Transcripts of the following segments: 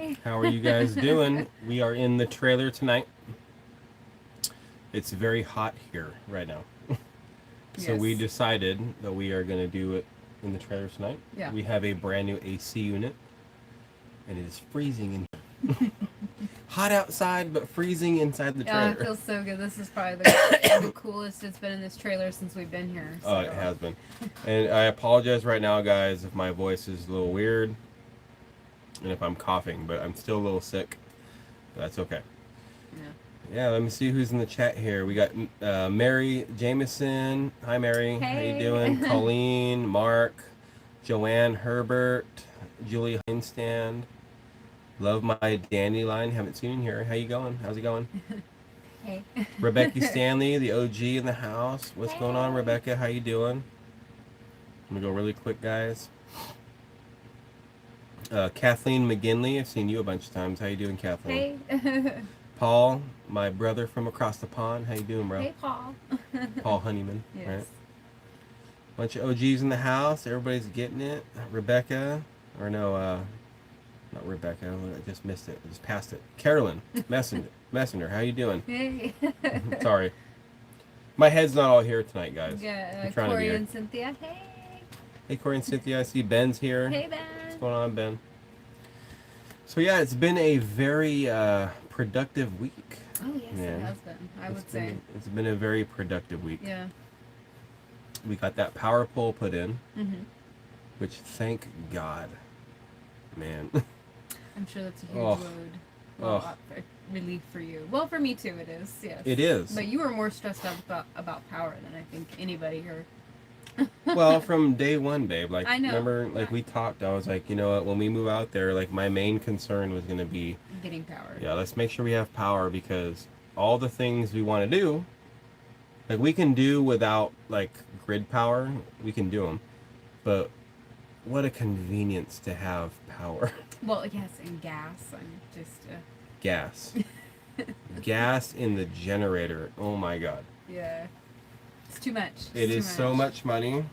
Hey. How are you guys doing? We are in the trailer tonight. It's very hot here right now. So we decided that we are going to do it in the trailer tonight. Yeah. We have a brand new AC unit. And it is freezing in here. Hot outside, but freezing inside the trailer. Oh, it feels so good. This is probably the coolest it's been in this trailer since we've been here. So. Oh, it has been. And I apologize right now, guys, if my voice is a little weird. And if I'm coughing, but I'm still a little sick. But that's okay. Yeah, let me see who's in the chat here. We got Mary Jameson. Hi, Mary. Hey. How you doing? Colleen, Mark, Joanne Herbert, Julie Heinstand. Love my dandelion. Haven't seen you here. How you going? How's it going? Hey. Rebecca Stanley, the OG in the house. What's going on, Rebecca? How you doing? I'm gonna go really quick, guys. Kathleen McGinley. I've seen you a bunch of times. How you doing, Kathleen? Hey. Paul, my brother from across the pond. How you doing, bro? Hey, Paul. Paul Honeyman. Yes. Right? Bunch of OGs in the house. Everybody's getting it. Rebecca, or no, not Rebecca. I just missed it. I just passed it. Carolyn Messenger. How you doing? Hey. Sorry. My head's not all here tonight, guys. Yeah, I'm trying to be Corey here. and Cynthia. Hey. Hey, Corey and Cynthia. I see Ben's here. Hey, Ben. What's going on, Ben? So yeah, it's been a very productive week. Oh, yes, it has been. I would say. It's been a very productive week. Yeah. We got that power pole put in, Mm-hmm. which thank God, man. I'm sure that's a huge Oh. load. Well, relief for you. Well, for me too, it is. Yes. It is. But you were more stressed out about power than I think anybody here. Well, from day one, babe. Like, I know. remember, like we talked. I was like, you know what? When we move out there, like my main concern was gonna be Getting power. yeah, let's make sure we have power because all the things we want to do, like we can do without like grid power. We can do them, but what a convenience to have power. Well, yes, and gas. I'm just. Gas. Gas in the generator. Oh my God. Yeah. It's too much. It is so much money.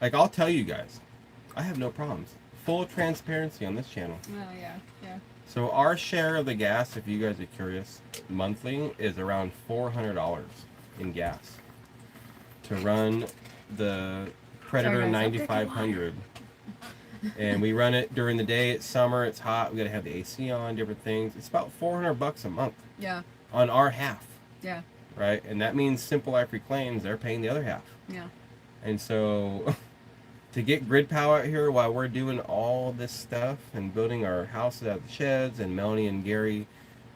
Like, I'll tell you guys, I have no problems. Full transparency on this channel. Well, yeah, yeah. So our share of the gas, if you guys are curious, monthly is around $400 in gas to run the Predator Sorry, guys, 9500. And we run it during the day. It's summer. It's hot. We gotta have the AC on. Different things. It's about $400 a month. Yeah. On our half. Yeah. Right, and that means Simple Life Reclaims. They're paying the other half. Yeah. And so, to get grid power out here while we're doing all this stuff and building our houses out of the sheds, and Melanie and Gary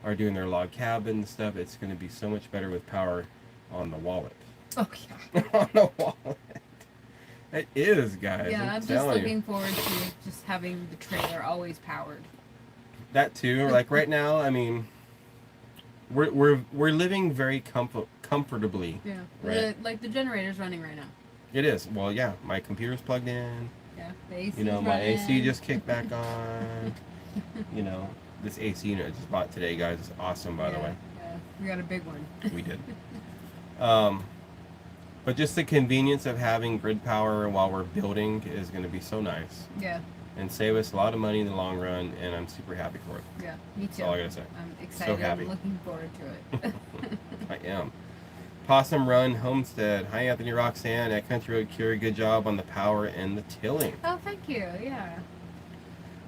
are doing their log cabin stuff, it's going to be so much better with power on the wallet. Oh yeah. On the wallet. It is, guys. Yeah, I'm just looking forward to just having the trailer always powered. That too. Like right now, I mean, we're living very comfortably. Yeah. Right? Like the generator's running right now. It is. Well, yeah. My computer's plugged in. Yeah. The AC's You know, my running. AC just kicked back on. You know, this AC unit I just bought today, guys, is awesome, by the way. Yeah. We got a big one. We did. But just the convenience of having grid power while we're building is going to be so nice. Yeah. And save us a lot of money in the long run, and I'm super happy for it. Yeah, me too. That's all I gotta say. I'm excited. So happy. I'm looking forward to it. I am. Possum Run Homestead. Hi, Anthony Roxanne at Country Road Cure. Good job on the power and the tilling. Oh, thank you. Yeah.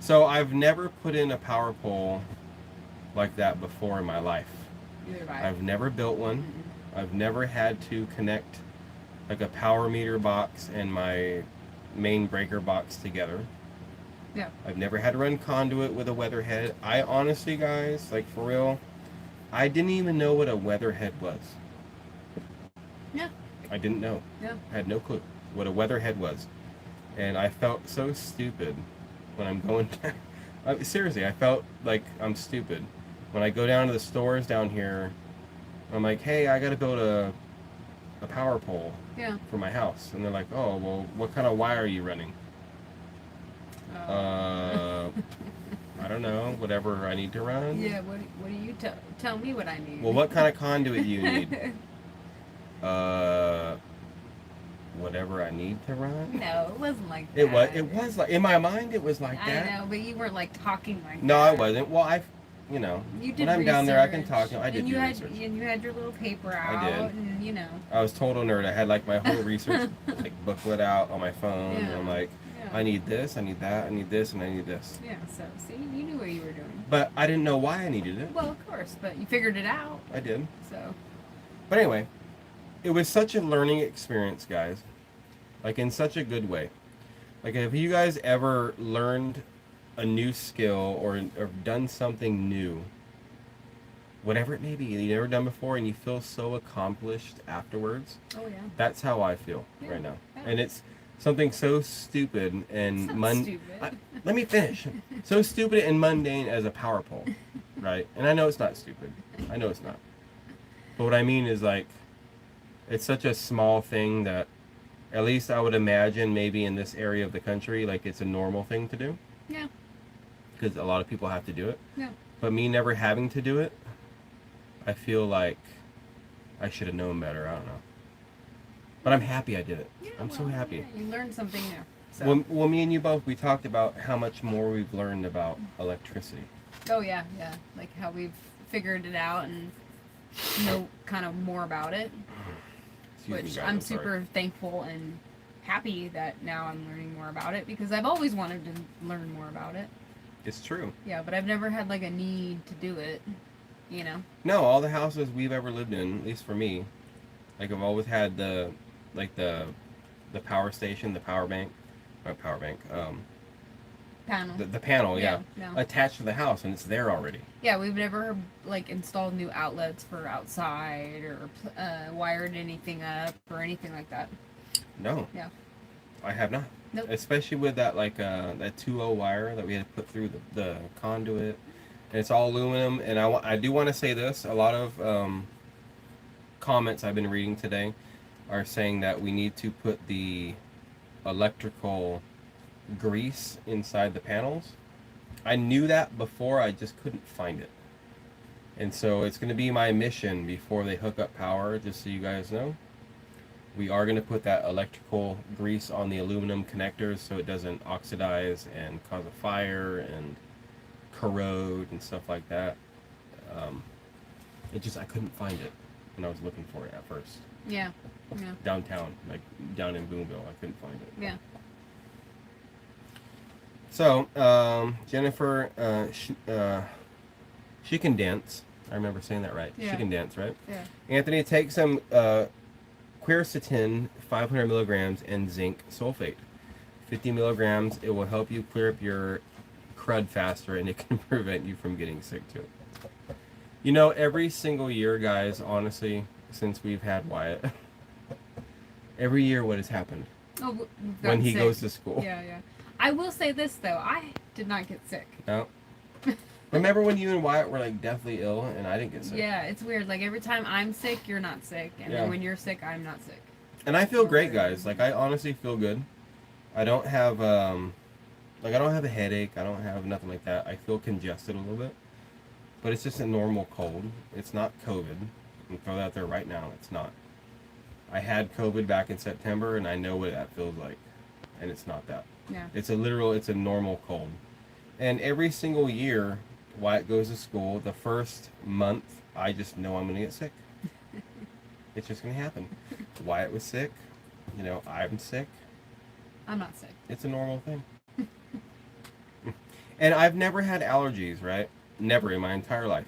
So I've never put in a power pole like that before in my life. Neither have I. I've never built one. Mm-hmm. I've never had to connect like a power meter box and my main breaker box together. Yeah. I've never had to run conduit with a weatherhead. I honestly, guys, like for real, I didn't even know what a weatherhead was. Yeah. I didn't know. Yeah. I had no clue what a weatherhead was. And I felt so stupid when I'm going down. Seriously, I felt like I'm stupid. When I go down to the stores down here, I'm like, hey, I gotta build a power pole for my house. And they're like, oh, well, what kind of wire are you running? I don't know, whatever I need to run. Yeah, what do you tell me what I need? Well, what kind of conduit do you need? whatever I need to run. No, it wasn't like that. It was like, in my mind, it was like that. I know, but you weren't like talking like No, that. I wasn't. Well, you know, You did when I'm down there, I can research, talk. I did and you do had, research. And you had your little paper out. I did. And, you know. I was total nerd. I had like my whole research like booklet out on my phone. Yeah. And I'm like, Yeah. I need this, I need that, I need this, and I need this. Yeah, so, see, you knew what you were doing. But I didn't know why I needed it. Well, of course, but you figured it out. I did. So. But anyway, it was such a learning experience, guys. Like, in such a good way. Like, have you guys ever learned a new skill or done something new, whatever it may be, that you've never done before, and you feel so accomplished afterwards? Oh, yeah. That's how I feel right now. Yeah. And it's something so stupid and Stupid. Let me finish. So stupid and mundane as a power pole, right? And I know it's not stupid. I know it's not. But what I mean is, like, it's such a small thing that, at least I would imagine, maybe in this area of the country, like, it's a normal thing to do. Yeah. Because a lot of people have to do it. Yeah. But me never having to do it, I feel like I should have known better. I don't know. But I'm happy I did it. Yeah, I'm so happy. Yeah, you learned something new. So. Well, me and you both, we talked about how much more we've learned about electricity. Oh, yeah, yeah. Like how we've figured it out and know kind of more about it. Excuse me, Which guys, I'm sorry. super thankful and happy that now I'm learning more about it, because I've always wanted to learn more about it. It's true. Yeah, but I've never had like a need to do it, you know? No, all the houses we've ever lived in, at least for me, like, I've always had the power station, the power bank, Panel. the panel, yeah, Yeah. attached to the house, and it's there already. Yeah, we've never like installed new outlets for outside or wired anything up or anything like that. No. Yeah. I have not. Nope. Especially with that, like, that 2.0 wire that we had to put through the conduit. And it's all aluminum. And I do want to say this. A lot of comments I've been reading today are saying that we need to put the electrical grease inside the panels. I knew that before, I just couldn't find it. And so it's going to be my mission before they hook up power, just so you guys know. We are going to put that electrical grease on the aluminum connectors so it doesn't oxidize and cause a fire and corrode and stuff like that. I couldn't find it when I was looking for it at first. Yeah. Yeah. Downtown, like down in Booneville, I couldn't find it. Yeah. So, Jennifer, she can dance. I remember saying that right. Yeah. She can dance, right? Yeah. Anthony, take some quercetin, 500 milligrams, and zinc sulfate. 50 milligrams. It will help you clear up your crud faster, and it can prevent you from getting sick too. You know, every single year, guys, honestly, since we've had Wyatt, every year what has happened? Oh, we've When gotten he sick. goes to school. Yeah, yeah. I will say this though, I did not get sick. No. Remember when you and Wyatt were like deathly ill and I didn't get sick? Yeah, it's weird. Like every time I'm sick, you're not sick, and Yeah. then when you're sick, I'm not sick. And I feel great, guys. Like, I honestly feel good. I don't have I don't have a headache. I don't have nothing like that. I feel congested a little bit, but it's just a normal cold. It's not COVID. I'm throw that out there right now. It's not. I had COVID back in September, and I know what that feels like, and it's not that. Yeah. It's a normal cold. And every single year, Wyatt goes to school, the first month, I just know I'm going to get sick. It's just going to happen. Wyatt was sick. You know, I'm sick. I'm not sick. It's a normal thing. And I've never had allergies, right? Never in my entire life.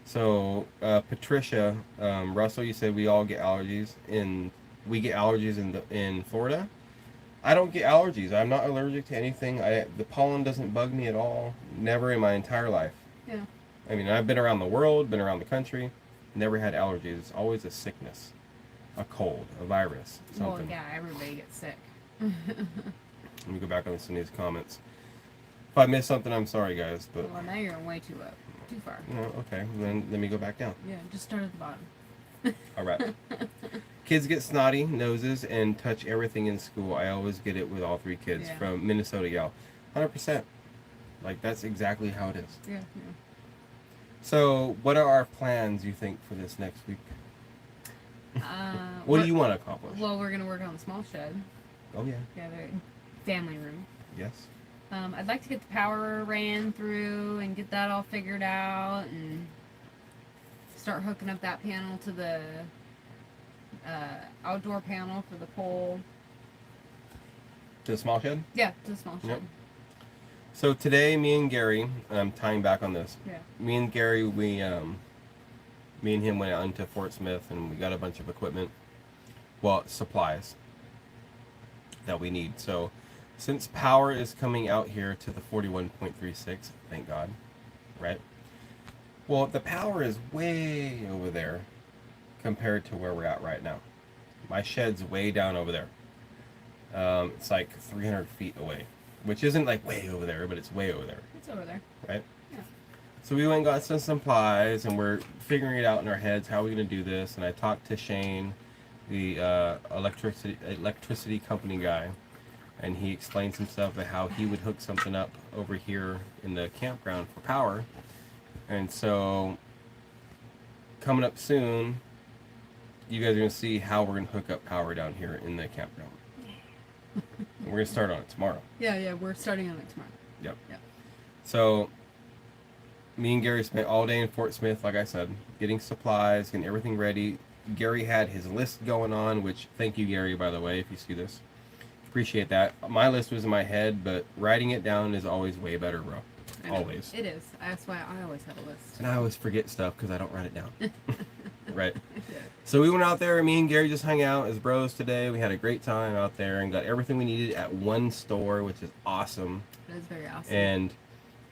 So, Patricia, Russell, you said we all get allergies. We get allergies in Florida. I don't get allergies. I'm not allergic to anything. The pollen doesn't bug me at all. Never in my entire life. Yeah. I mean, I've been around the world, been around the country, never had allergies. It's always a sickness, a cold, a virus, something. Well, yeah, everybody gets sick. Let me go back on some of these comments. If I missed something, I'm sorry, guys. But Well, now you're way too up, too far. no, okay. Then let me go back down. Yeah, just start at the bottom. All right. Kids get snotty noses and touch everything in school. I always get it with all three kids Yeah. from Minnesota, y'all. 100%. Like, that's exactly how it is. Yeah, So, what are our plans, you think, for this next week? yeah. What do you want to accomplish? Well, we're gonna work on the small shed. Oh yeah. Yeah, the family room. Yes. I'd like to get the power ran through and get that all figured out and start hooking up that panel to the outdoor panel for the pole. To the small shed? Yeah, to the small shed. Yep. So today, me and Gary, I'm tying back on this. Yeah. Me and Gary, me and him went out into Fort Smith and we got a bunch of equipment. Well, supplies that we need. So since power is coming out here to the 41.36, thank God, right? Well, the power is way over there compared to where we're at right now. My shed's way down over there. It's like 300 feet away, which isn't like way over there, but it's way over there. It's over there. Right? Yeah. So we went and got some supplies, and we're figuring it out in our heads how we're going to do this. And I talked to Shane, the electricity company guy, and he explained some stuff about how he would hook something up over here in the campground for power. And so coming up soon, you guys are going to see how we're going to hook up power down here in the campground. We're going to start on it tomorrow. Yeah, we're starting on it tomorrow. Yep. Yep. So me and Gary spent all day in Fort Smith, like I said, getting supplies, getting everything ready. Gary had his list going on, which, thank you, Gary, by the way, if you see this. Appreciate that. My list was in my head, but writing it down is always way better, bro. Always. It is. That's why I always have a list. And I always forget stuff because I don't write it down. Right. So we went out there, me and Gary just hung out as bros today. We had a great time out there and got everything we needed at one store, which is awesome. It is very awesome. And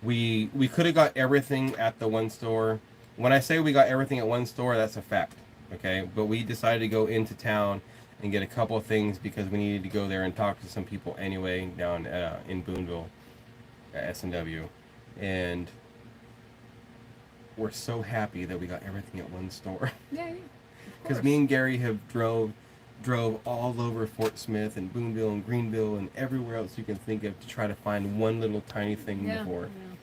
we could have got everything at the one store. When I say we got everything at one store, that's a fact. Okay? But we decided to go into town and get a couple of things because we needed to go there and talk to some people anyway down in Booneville at S&W. And we're so happy that we got everything at one store. Yeah. Because me and Gary have drove all over Fort Smith and Booneville and Greenville and everywhere else you can think of to try to find one little tiny thing before. Yeah.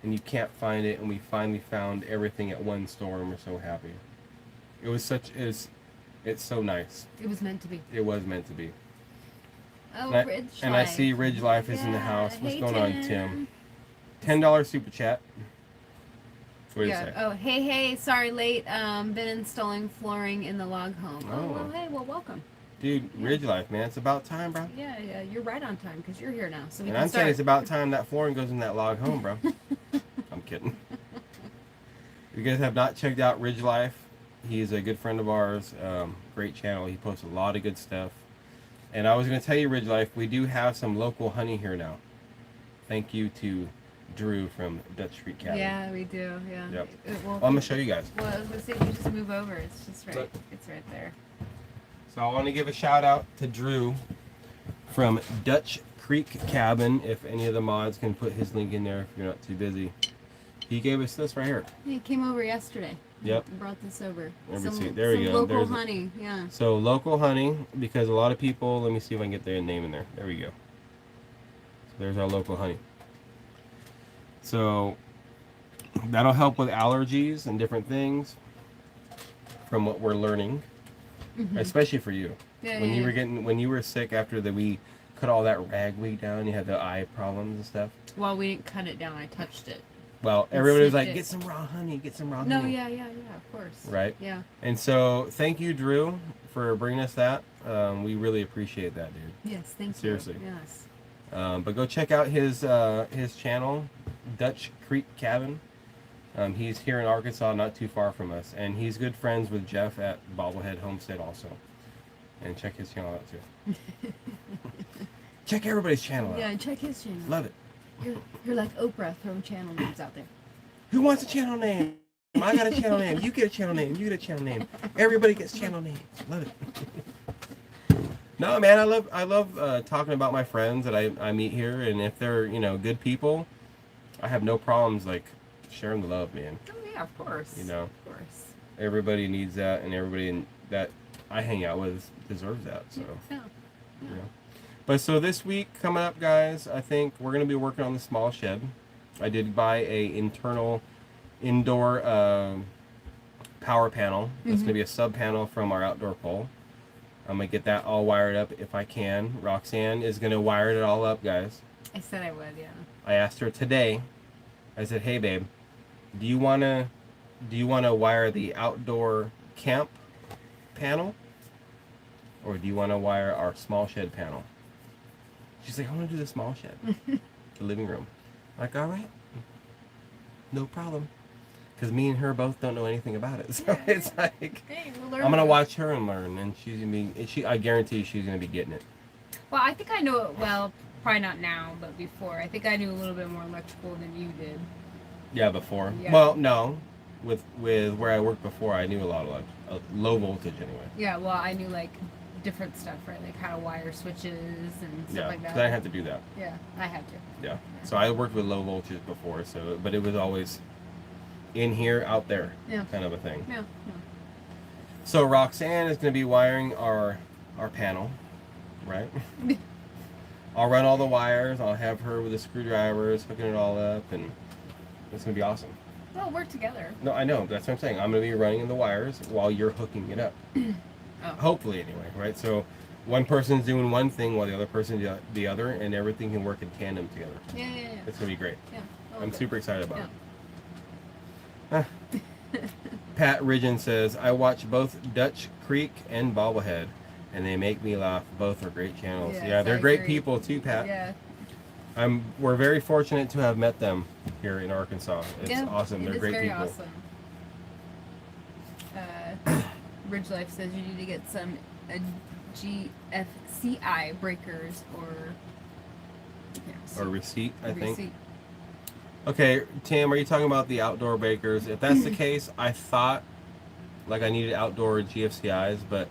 And you can't find it, and we finally found everything at one store, and we're so happy. It was it's so nice. It was meant to be. It was meant to be. Oh, and Ridge Life. And I see Ridge Life is in the house. What's going on, Tim? $10 super chat. What do you say? Oh, hey, sorry, late. Been installing flooring in the log home. Oh, well, hey, welcome. Dude, Ridge Life, man, it's about time, bro. Yeah, you're right on time because you're here now. So we and can I'm start. saying it's about time that flooring goes in that log home, bro. I'm kidding. If you guys have not checked out Ridge Life, he's a good friend of ours. Great channel. He posts a lot of good stuff. And I was going to tell you, Ridge Life, we do have some local honey here now. Thank you to Drew from Dutch Creek Cabin. Yeah, we do. Yeah. Yep. Well, I'm gonna show you guys. Well, I was gonna say if you just move over, it's just right. Look. It's right there. So I want to give a shout out to Drew from Dutch Creek Cabin. If any of the mods can put his link in there, if you're not too busy. He gave us this right here. He came over yesterday. Yep. Brought this over. There we go. Local honey. Yeah. So local honey, because a lot of people. Let me see if I can get their name in there. There we go. So there's our local honey. So that'll help with allergies and different things from what we're learning, especially for you. Yeah, when you were sick after we cut all that ragweed down, you had the eye problems and stuff. Well, we didn't cut it down. I touched it. Well, everybody was like, get some raw honey, get some raw honey. No, yeah, of course. Right? Yeah. And so thank you, Drew, for bringing us that. We really appreciate that, dude. Yes, thank you. Seriously. Yes. But go check out his channel, Dutch Creek Cabin. He's here in Arkansas, not too far from us, and he's good friends with Jeff at Bobblehead Homestead also. And check his channel out too. Check everybody's channel out. Yeah, check his channel. Love it. You're like Oprah throwing channel names out there. Who wants a channel name? I got a channel name. You get a channel name. You get a channel name. Everybody gets channel names. Love it. No, man, I love talking about my friends that I meet here, and if they're good people, I have no problems like sharing the love, man. Oh yeah, of course. Of course. Everybody needs that, and everybody that I hang out with deserves that. So. Yeah. But so this week coming up, guys, I think we're gonna be working on the small shed. I did buy a indoor power panel. It's gonna be a sub panel from our outdoor pole. I'm gonna get that all wired up if I can. Roxanne is gonna wire it all up, guys. I said I would, yeah. I asked her today. I said, "Hey, babe, do you wanna wire the outdoor camp panel, or do you wanna wire our small shed panel?" She's like, "I wanna do the small shed, the living room." I'm like, all right, no problem. Because me and her both don't know anything about it, so it's like Hey, we'll learn I'm gonna watch her and learn, and she's gonna be. I guarantee she's gonna be getting it. Well, I think I know it well. Probably not now, but before. I think I knew a little bit more electrical than you did. Yeah, before. Yeah. Well, no, with where I worked before, I knew a lot of low voltage anyway. Yeah, well, I knew like different stuff, right? Like how to wire switches and stuff like that. Yeah, I had to do that. Yeah, I had to. Yeah. So I worked with low voltage before, but it was always in here, out there, kind of a thing. Yeah. So Roxanne is going to be wiring our panel, right? I'll run all the wires. I'll have her with the screwdrivers hooking it all up, and it's going to be awesome. Well, work together. No, I know. That's what I'm saying. I'm going to be running the wires while you're hooking it up. Hopefully, anyway, right? So one person's doing one thing while the other person does the other, and everything can work in tandem together. Yeah. It's going to be great. Yeah. I'm super excited about it. Pat Ridgen says, I watch both Dutch Creek and Bobblehead, and they make me laugh. Both are great channels. Yes, Yeah, they're I great agree. people too, Pat. Yeah. We're very fortunate to have met them here in Arkansas. It's awesome. They're great very people. Awesome. Ridge Life says you need to get some GFCI breakers Or receipt, I think. receipt. Okay, Tim, are you talking about the outdoor breakers? If that's the case, I thought like I needed outdoor GFCIs, but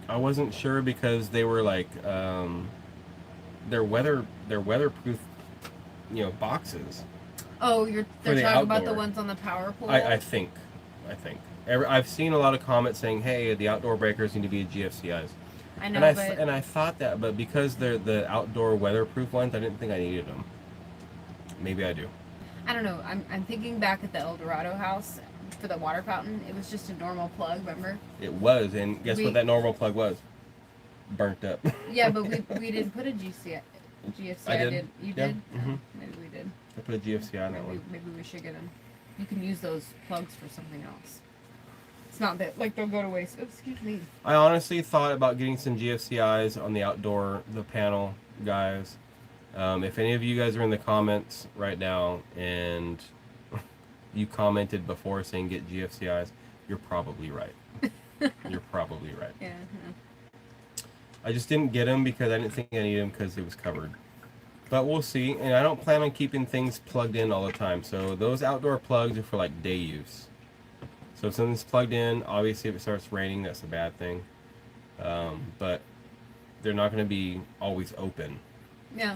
I wasn't sure because they were like they're weatherproof, boxes. Oh, they're the talking about the outdoor. ones on the power pole. I think. I've seen a lot of comments saying, "Hey, the outdoor breakers need to be GFCIs." I know, And I thought that, but because they're the outdoor weatherproof ones, I didn't think I needed them. Maybe I do. I don't know. I'm thinking back at the El Dorado house for the water fountain. It was just a normal plug, remember? It was, and guess what that normal plug was? Burnt up. Yeah, but we didn't put a GFCI. I did. You Yeah. did? Mm-hmm. Oh, maybe we did. I put a GFCI on that one. Maybe we should get them. You can use those plugs for something else. It's not that like they'll go to waste. Oops, excuse me. I honestly thought about getting some GFCIs on the panel, guys. If any of you guys are in the comments right now and you commented before saying get GFCIs, you're probably right. You're probably right. Yeah. I just didn't get them because I didn't think I needed them because it was covered. But we'll see. And I don't plan on keeping things plugged in all the time. So those outdoor plugs are for like day use. So if something's plugged in, obviously if it starts raining, that's a bad thing. But they're not going to be always open. Yeah.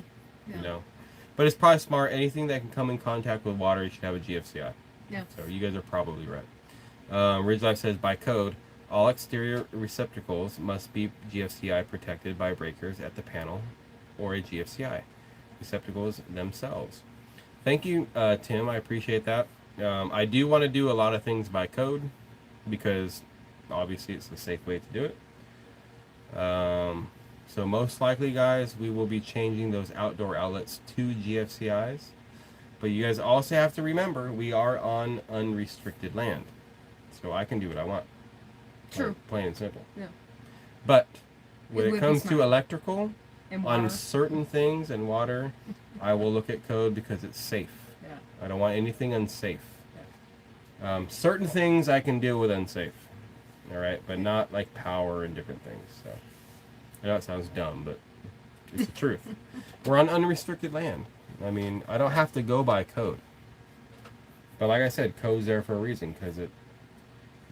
But it's probably smart. Anything that can come in contact with water, you should have a GFCI. Yeah. So you guys are probably right. Ridge Life says, by code, all exterior receptacles must be GFCI protected by breakers at the panel or a GFCI. Receptacles themselves. Thank you, Tim. I appreciate that. I do want to do a lot of things by code because obviously it's the safe way to do it. So most likely, guys, we will be changing those outdoor outlets to GFCIs. But you guys also have to remember, we are on unrestricted land. So I can do what I want. True. Plain and simple. Yeah. But when It it would be comes to smart. electrical, And on water. certain things and water, I will look at code because it's safe. Yeah. I don't want anything unsafe. Certain things I can deal with unsafe. All right, but not like power and different things. So I know it sounds dumb, but it's the truth. We're on unrestricted land. I mean, I don't have to go by code. But like I said, code's there for a reason because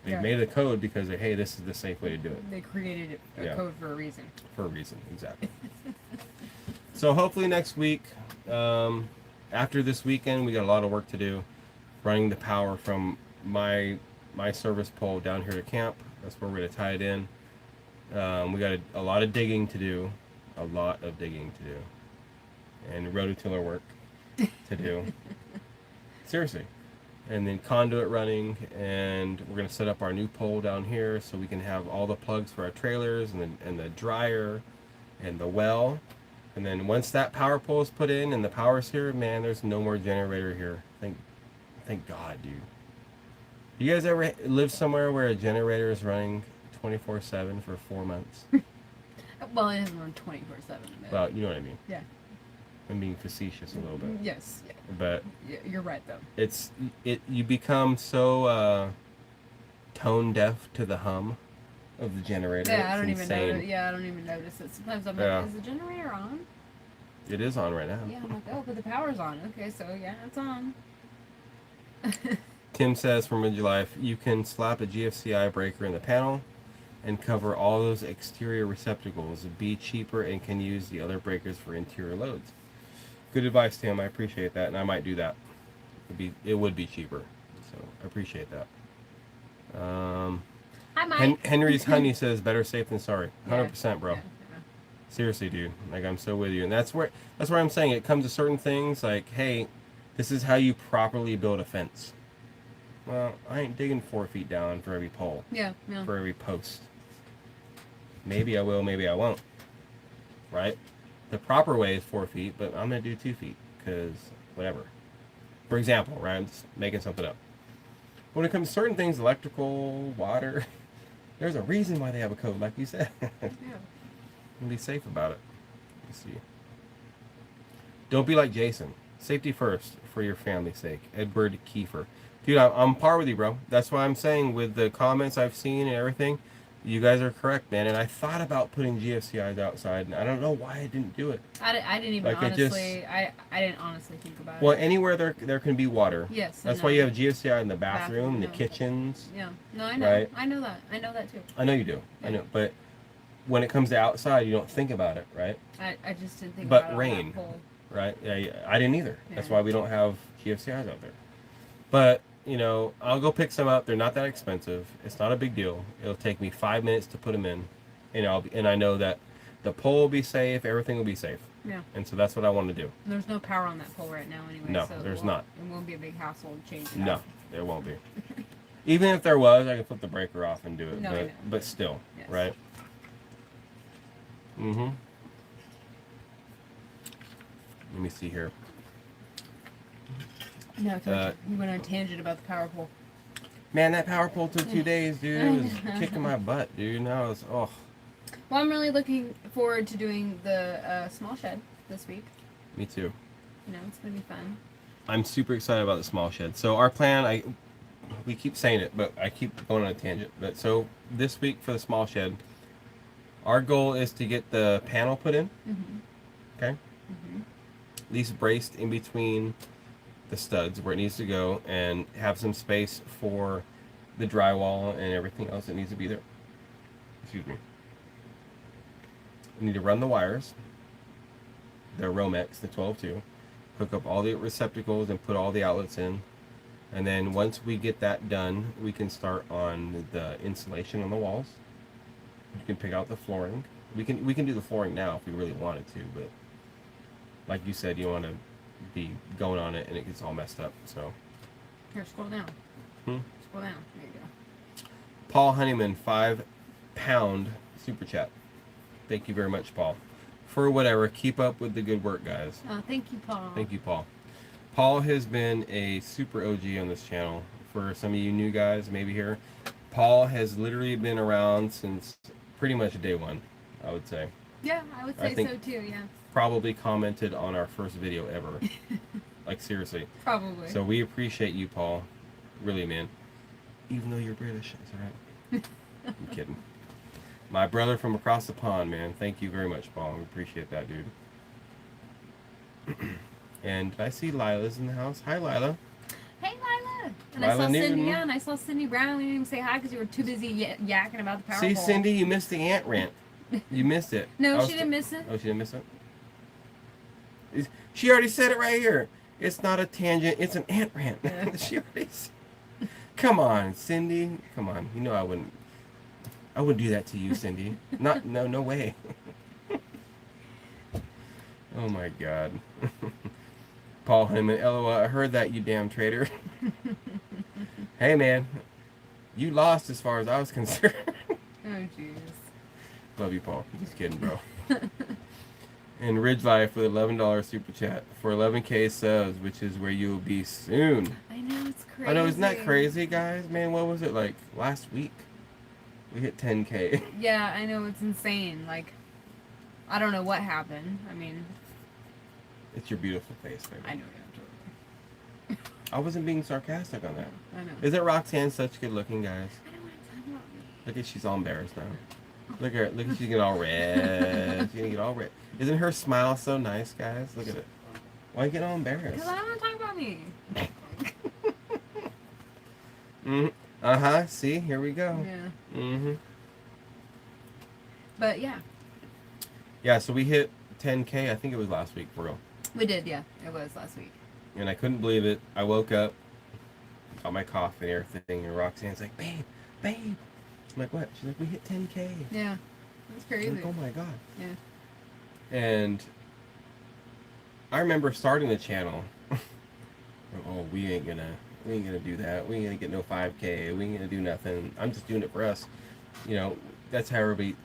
they made the code because hey, this is the safe way to do it. They created a code for a reason. For a reason, exactly. So hopefully next week, after this weekend, we got a lot of work to do, running the power from my service pole down here to camp. That's where we're gonna tie it in. We got a lot of digging to do, and rototiller work to do. Seriously, and then conduit running, and we're going to set up our new pole down here so we can have all the plugs for our trailers and the dryer and the well. And then once that power pole is put in and the power's here, man, there's no more generator here. Thank God, dude. You guys ever live somewhere where a generator is running 24/7 for 4 months? Well, it doesn't run 24/7. Well, you know what I mean. Yeah. I'm being facetious a little bit. Yes. Yeah. But You're right though. You become so tone deaf to the hum of the generator. Yeah, I don't insane. even notice. Yeah, I don't even notice it. Sometimes I'm like, is the generator on? It is on right now. Yeah, I'm like, oh, but the power's on. Okay, so yeah, it's on. Tim says from mid-July, you can slap a GFCI breaker in the panel and cover all those exterior receptacles. Be cheaper and can use the other breakers for interior loads. Good advice, Tim. I appreciate that, and I might do that. It would be cheaper, so I appreciate that. Hi, Mike. Henry's Honey says better safe than sorry. 100%, bro. Yeah. Seriously, dude. Like, I'm so with you, and that's where I'm saying it comes to certain things. Like, hey, this is how you properly build a fence. Well, I ain't digging 4 feet down for every pole. Yeah. For every post. Maybe I will, maybe I won't. Right? The proper way is 4 feet, but I'm going to do 2 feet. Because, whatever. For example, right? I'm just making something up. When it comes to certain things, electrical, water, there's a reason why they have a code, like you said. Yeah. And be safe about it. Let's see. Don't be like Jason. Safety first for your family's sake. Edward Kiefer. Dude, I'm par with you, bro. That's why I'm saying with the comments I've seen and everything, you guys are correct, man. And I thought about putting GFCIs outside, and I don't know why I didn't do it. I didn't even like honestly. I didn't honestly think about Well, it. anywhere there can be water. Yes. That's why you have GFCI in the bathroom, in the no. kitchens. Yeah. No, I know. Right? I know that. I know that too. I know you do. Yeah. I know, but when it comes to outside, you don't think about it, right? I just didn't think But about it. rain. On that pole. Right? Yeah, I didn't either. That's Yeah. why we don't have GFCIs out there. But, you know, I'll go pick some up. They're not that expensive. It's not a big deal. It'll take me 5 minutes to put them in. And I know that the pole will be safe. Everything will be safe. Yeah. And so that's what I want to do. There's no power on that pole right now anyway. No, so there's not. It won't be a big hassle to change it No, out. there won't be. Even if there was, I could flip the breaker off and do it. No, I know. But still, Yes. right? Mm-hmm. Let me see here. No, you went on a tangent about the power pole. Man, that power pole took 2 days, dude. It was kicking my butt, dude. Now it's, oh. Well, I'm really looking forward to doing the small shed this week. Me too. You know, it's going to be fun. I'm super excited about the small shed. So our plan, we keep saying it, but I keep going on a tangent. But so this week for the small shed, our goal is to get the panel put in. Mm-hmm. Okay? Mm-hmm. At least braced in between the studs where it needs to go, and have some space for the drywall and everything else that needs to be there. Excuse me. We need to run the wires. They're Romex, the 12-2. Hook up all the receptacles and put all the outlets in. And then once we get that done, we can start on the insulation on the walls. You can pick out the flooring. We can do the flooring now if we really wanted to, but like you said, you don't want to be going on it and it gets all messed up. So Here, scroll down. Scroll down. There you go. Paul Honeyman, £5 super chat. Thank you very much, Paul. For whatever, keep up with the good work, guys. Oh, thank you, Paul. Thank you, Paul. Paul has been a super OG on this channel. For some of you new guys, maybe here, Paul has literally been around since pretty much day one, I would say. Yeah, I would I say think- so too, yeah. Probably commented on our first video ever. Like, seriously. Probably. So we appreciate you, Paul. Really, man. Even though you're British, it's alright. I'm kidding. My brother from across the pond, man. Thank you very much, Paul. We appreciate that, dude. And I see Lila's in the house. Hi, Lila. Hey, Lila. And Lila I saw Newton. Cindy, yeah, and I saw Cindy Brown. We didn't even say hi because you were too busy yakking about the power See, pole. Cindy, you missed the ant rant. You missed it. I No, was she didn't miss it. Oh, she didn't miss it? She already said it right here. It's not a tangent. It's an ant rant. Yeah. She already said. Come on, Cindy. Come on. You know I wouldn't do that to you, Cindy. No way. Oh my God. Paul Hyman, LOL, I heard that, you damn traitor. Hey, man, you lost as far as I was concerned. Oh, jeez. Love you, Paul. Just kidding, bro. And Ridge Life with $11 super chat for 11K subs, which is where you'll be soon. I know, it's crazy. I know, isn't that crazy, guys? Man, what was it like last week? We hit 10K. Yeah, I know, it's insane. Like, I don't know what happened. I mean, It's your beautiful face, baby. I know. I wasn't being sarcastic on that. I know. Isn't Roxanne such good looking, guys? I don't want to talk about me. Look at she's all embarrassed now. Look at her. Look at she's getting all red. She's gonna get all red. Isn't her smile so nice, guys? Look at it. Why you get all embarrassed? Because I don't want to talk about me. Uh-huh. See, here we go. Yeah. Mm-hmm. But yeah, Yeah, so we hit 10K, I think it was last week, for real. we did. Yeah, it was last week. And I couldn't believe it. I woke up, got my coffee and everything, and Roxanne's like, babe. I'm like, what? She's like, we hit 10K. Yeah, it's crazy. I'm like, oh my God. Yeah. And I remember starting the channel. Oh, we ain't gonna do that. We ain't gonna get no 5K. We ain't gonna do nothing. I'm just doing it for us. You know, that's how everybody,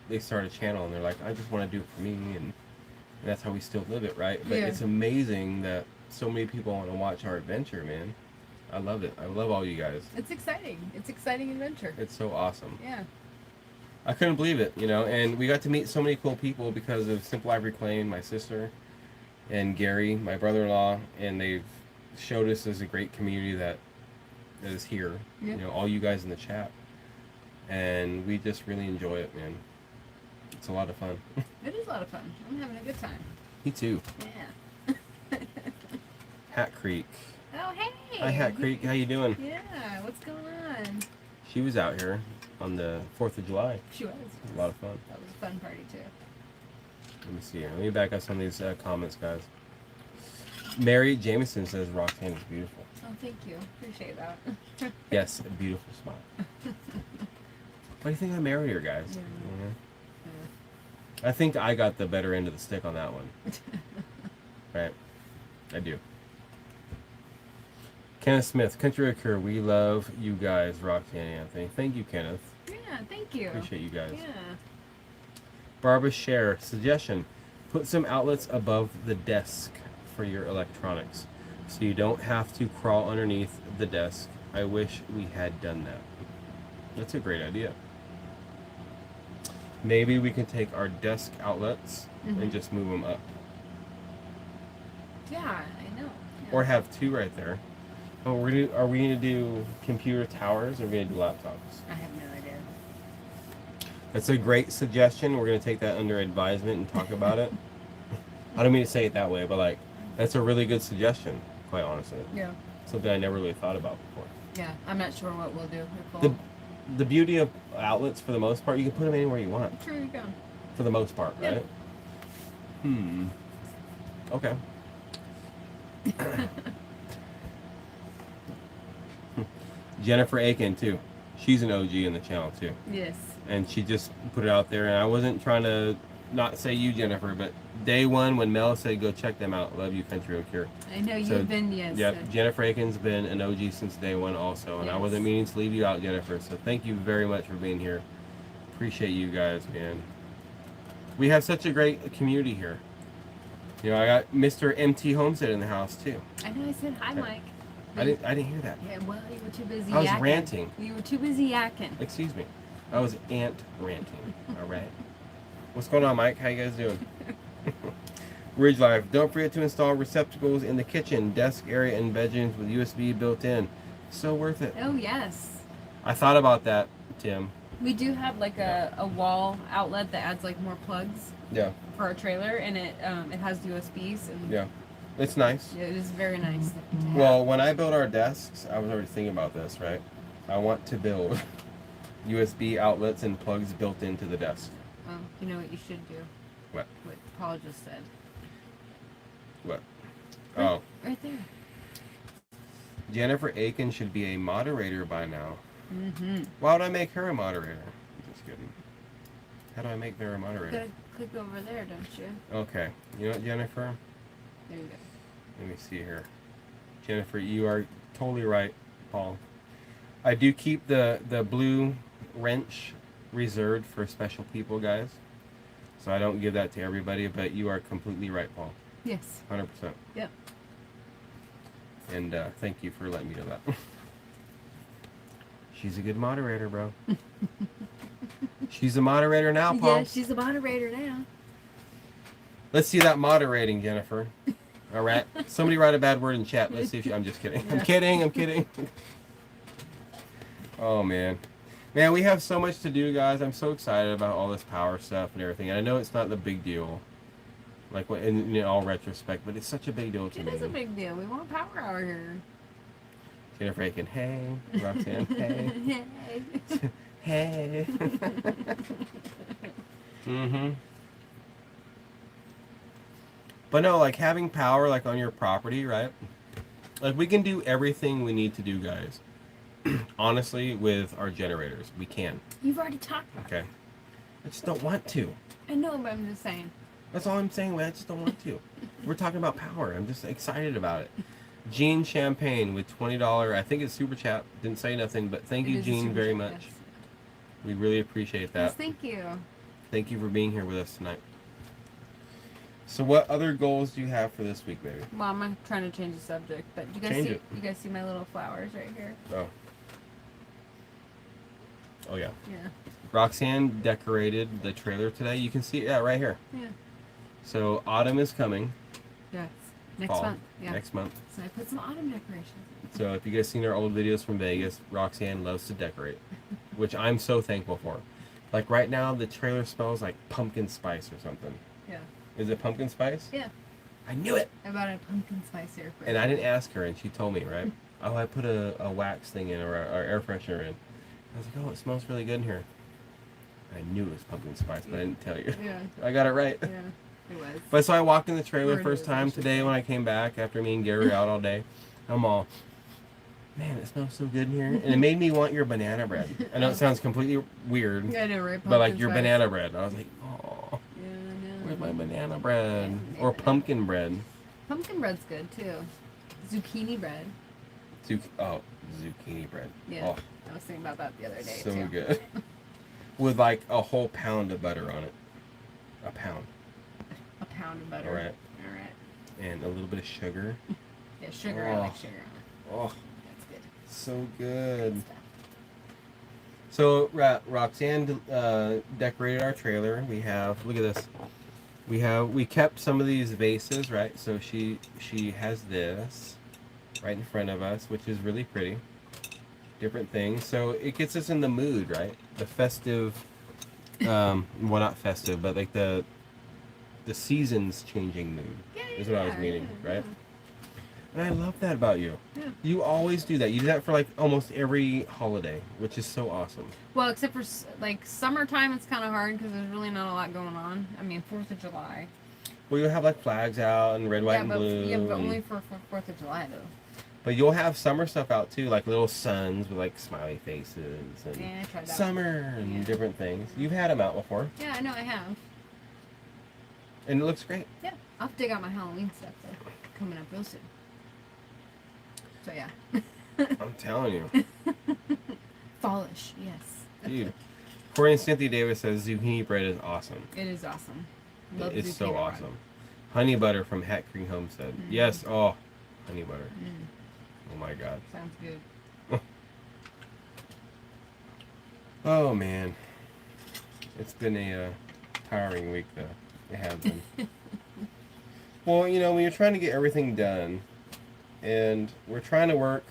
they start a channel and they're like, I just want to do it for me, and that's how we still live it, right? But Yeah. it's amazing that so many people want to watch our adventure, man. I love it. I love all you guys. It's exciting. It's exciting adventure. It's so awesome. Yeah. I couldn't believe it, and we got to meet so many cool people because of Simple Life Reclaimed, my sister, and Gary, my brother-in-law, and they've showed us as a great community that is here. Yeah. All you guys in the chat, and we just really enjoy it, man. It's a lot of fun. It is a lot of fun. I'm having a good time. Me too. Yeah. Hat Creek. Oh, hey. Hi, Hat Creek. How you doing? Yeah, what's going on? She was out here on the 4th of July. She was. It was a lot of fun. That was a fun party, too. Let me see here. Let me back up some of these comments, guys. Mary Jameson says Roxanne is beautiful. Oh, thank you. Appreciate that. Yes, a beautiful smile. What do you think I married her, guys? Yeah. I think I got the better end of the stick on that one. Right? I do. Kenneth Smith, Country Roadcure, we love you guys, Roxanne and Anthony. Thank you, Kenneth. Yeah, thank you. Appreciate you guys. Yeah. Barbara Share, suggestion. Put some outlets above the desk for your electronics so you don't have to crawl underneath the desk. I wish we had done that. That's a great idea. Maybe we can take our desk outlets and just move them up. Yeah, I know. Yeah. Or have two right there. Oh, are we gonna do computer towers or are we gonna do laptops? I have no idea. That's a great suggestion. We're gonna take that under advisement and talk about it. I don't mean to say it that way, but like, that's a really good suggestion, quite honestly. Yeah. Something I never really thought about before. Yeah, I'm not sure what we'll do. If we'll... The beauty of outlets, for the most part, you can put them anywhere you want. Sure you go. For the most part, Yeah. right? Okay. Jennifer Aiken, too. She's an OG in the channel, too. Yes. And she just put it out there, and I wasn't trying to not say you, Jennifer, but day one when Mel said go check them out. Love you, Country Roadcure. I know you've been, yes. Yeah, Jennifer Aiken's been an OG since day one also, and I wasn't meaning to leave you out, Jennifer, so thank you very much for being here. Appreciate you guys, man. We have such a great community here. I got Mr. MT Homestead in the house too. I know, I said hi, Mike. I didn't hear that. Yeah, well, you were too busy I was yakking. ranting. You were too busy yakking. Excuse me. I was ranting. All right. What's going on, Mike? How you guys doing? Ridge Life. Don't forget to install receptacles in the kitchen, desk area, and bedrooms with USB built in. So worth it. Oh, yes. I thought about that, Tim. We do have like a wall outlet that adds like more plugs for our trailer, and it has USBs. And It's nice. it is very nice. Well, when I build our desks, I was already thinking about this, right? I want to build USB outlets and plugs built into the desk. Well, you know what you should do? What? What Paul just said. What? Right, Oh. right there. Jennifer Aiken should be a moderator by now. Mm-hmm. Why would I make her a moderator? Just kidding. How do I make her a You moderator? gotta click over there, don't you? Okay. You know what, Jennifer? There you go. Let me see here. Jennifer, you are totally right, Paul. I do keep the blue wrench reserved for special people, guys. So I don't give that to everybody, but you are completely right, Paul. Yes. 100%. Yep. And thank you for letting me know that. She's a good moderator, bro. She's a moderator now, Paul. Yeah, she's a moderator now. Let's see that moderating, Jennifer. All right. Somebody write a bad word in chat. Let's see if I'm just kidding. Yeah. I'm kidding. Oh, man. Man, we have so much to do, guys. I'm so excited about all this power stuff and everything. And I know it's not the big deal, like in all retrospect, but it's such a big deal to me. It is a big deal. We want power hour here. Jennifer Aiken, hey. Roxanne, hey. Hey. Mm-hmm. But no, like having power like on your property, right? Like we can do everything we need to do, guys. Honestly, with our generators, we can. You've already talked about it. Okay. I just don't want to. I know, but I'm just saying. That's all I'm saying, man. I just don't want to. We're talking about power. I'm just excited about it. Jean Champagne with $20. I think it's super chat. Didn't say nothing, but thank you, Jean, very much. Yes. We really appreciate that. Yes, thank you. Thank you for being here with us tonight. So, what other goals do you have for this week, baby? Well, I'm trying to change the subject, but you guys Change see it. you guys see my little flowers right here? Oh. Oh yeah. Yeah. Roxanne decorated the trailer today. You can see it, yeah, right here. Yeah. So autumn is coming. Yes. Next Fall. month. Yeah. Next month. So I put some autumn decorations. So if you guys seen our old videos from Vegas, Roxanne loves to decorate, which I'm so thankful for. Like right now, the trailer smells like pumpkin spice or something. Yeah. Is it pumpkin spice? Yeah. I knew it. I bought a pumpkin spice air freshener. And I didn't ask her, and she told me, right? Oh, I put a wax thing in, or air freshener in. I was like, oh, it smells really good in here. I knew it was pumpkin spice, but I didn't tell you. Yeah. I got it right. Yeah. It was. But so I walked in the trailer Or first it time was, I should today say. when I came back after me and Gary were out all day. I'm all, man, it smells so good in here. And it made me want your banana bread. I know it sounds completely weird, I know, right? but like Pumpkin your spice. banana bread. I was like, oh, Yeah, I know. where's my banana bread? Yeah, Or yeah. pumpkin bread. Pumpkin bread's good too. Zucchini bread. Zucchini bread. Yeah. Oh, I was thinking about that the other day so too. good. With like a whole pound of butter on it. A pound. A pound of butter. All right. All right. And a little bit of sugar. Yeah, sugar. I like sugar on it. Oh, That's good. so good. Good stuff. So Roxanne decorated our trailer. We have, look at this. We kept some of these vases, right? So she has this right in front of us, which is really pretty. Different things. So it gets us in the mood, right? The festive, well, not festive, but like the seasons changing mood is what I was meaning, right? And I love that about you. Yeah. You always do that. You do that for like almost every holiday, which is so awesome. Well, except for like summertime, it's kind of hard because there's really not a lot going on. I mean, 4th of July. Well, you'll have like flags out and red, white, and but, blue. Yeah, but and- only for 4th of July though. But you'll have summer stuff out too, like little suns with like smiley faces and Yeah, I tried that. summer and Yeah. different things. You've had them out before, Yeah, I know I have. and it looks great. Yeah, I'll have to dig out my Halloween stuff though, coming up real soon. So yeah. I'm telling you, Fallish, yes. dude. Corey and Cynthia Davis says zucchini bread is awesome. It is awesome. Love It's so zucchini bread. awesome. Honey butter from Hat Creek Homestead. Yes, oh, honey butter. Mm, Oh my God. sounds good. Oh man, it's been a tiring week though. It has been. Well, you know, when you're trying to get everything done, and we're trying to work,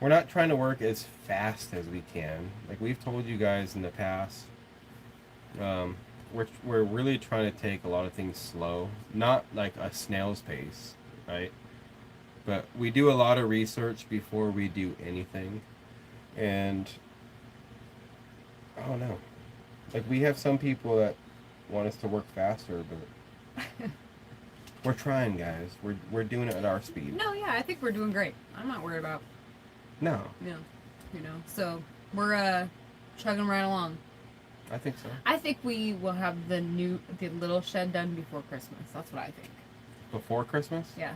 we're not trying to work as fast as we can. Like we've told you guys in the past, we're really trying to take a lot of things slow, not like a snail's pace, right? But we do a lot of research before we do anything, and I don't know. Like we have some people that want us to work faster, but we're trying, guys. We're doing it at our speed. No, yeah, I think we're doing great. I'm not worried about, No, so we're chugging right along. I think so. I think we will have the little shed done before Christmas. That's what I think. Before Christmas? Yeah.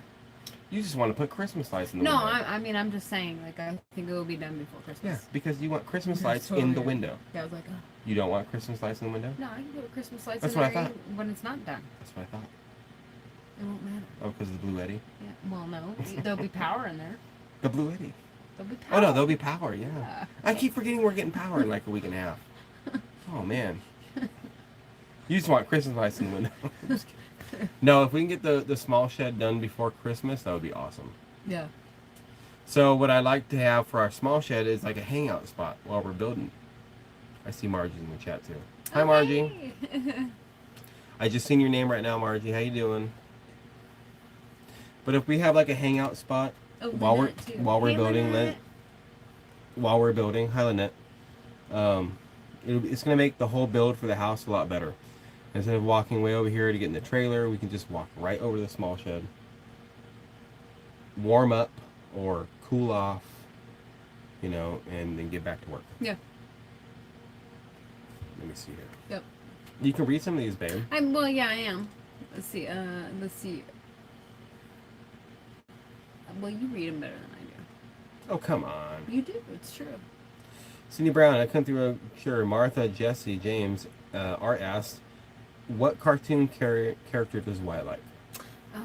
You just want to put Christmas lights in the No, window. I mean, I'm just saying, like, I think it will be done before Christmas. Yeah, because you want Christmas That's lights totally in the weird. window. Yeah, I was like, oh. You don't want Christmas lights in the window? No, I can put Christmas lights That's in what I there thought. when it's not done. That's what I thought. It won't matter. Oh, because of the Blue Eddy? Yeah. Well, no. There'll be power in there. The Blue Eddy. There'll be power. Oh, no, there'll be power, yeah. Yeah. I keep forgetting we're getting power in like a week and a half. Oh, man. You just want Christmas lights in the window. Just kidding. No, if we can get the small shed done before Christmas, that would be awesome. Yeah. So what I like to have for our small shed is like a hangout spot while we're building. I see Margie's in the chat too. Hi, Margie. Hey. I just seen your name right now, Margie. How you doing? But if we have like a hangout spot Oh, while we're Lynette, too. building, Lynette. while we're building, hi Lynette. It's gonna make the whole build for the house a lot better. Instead of walking way over here to get in the trailer, we can just walk right over to the small shed, warm up or cool off, you know, and then get back to work. Yeah. Let me see here. Yep. You can read some of these, babe. Well, yeah, I am. Let's see. Let's see. Well, you read them better than I do. Oh, come on. You do. It's true. Cindy Brown, I come through. Sure. Martha, Jesse, James, Art asked, what cartoon character does Wyatt like? Oh,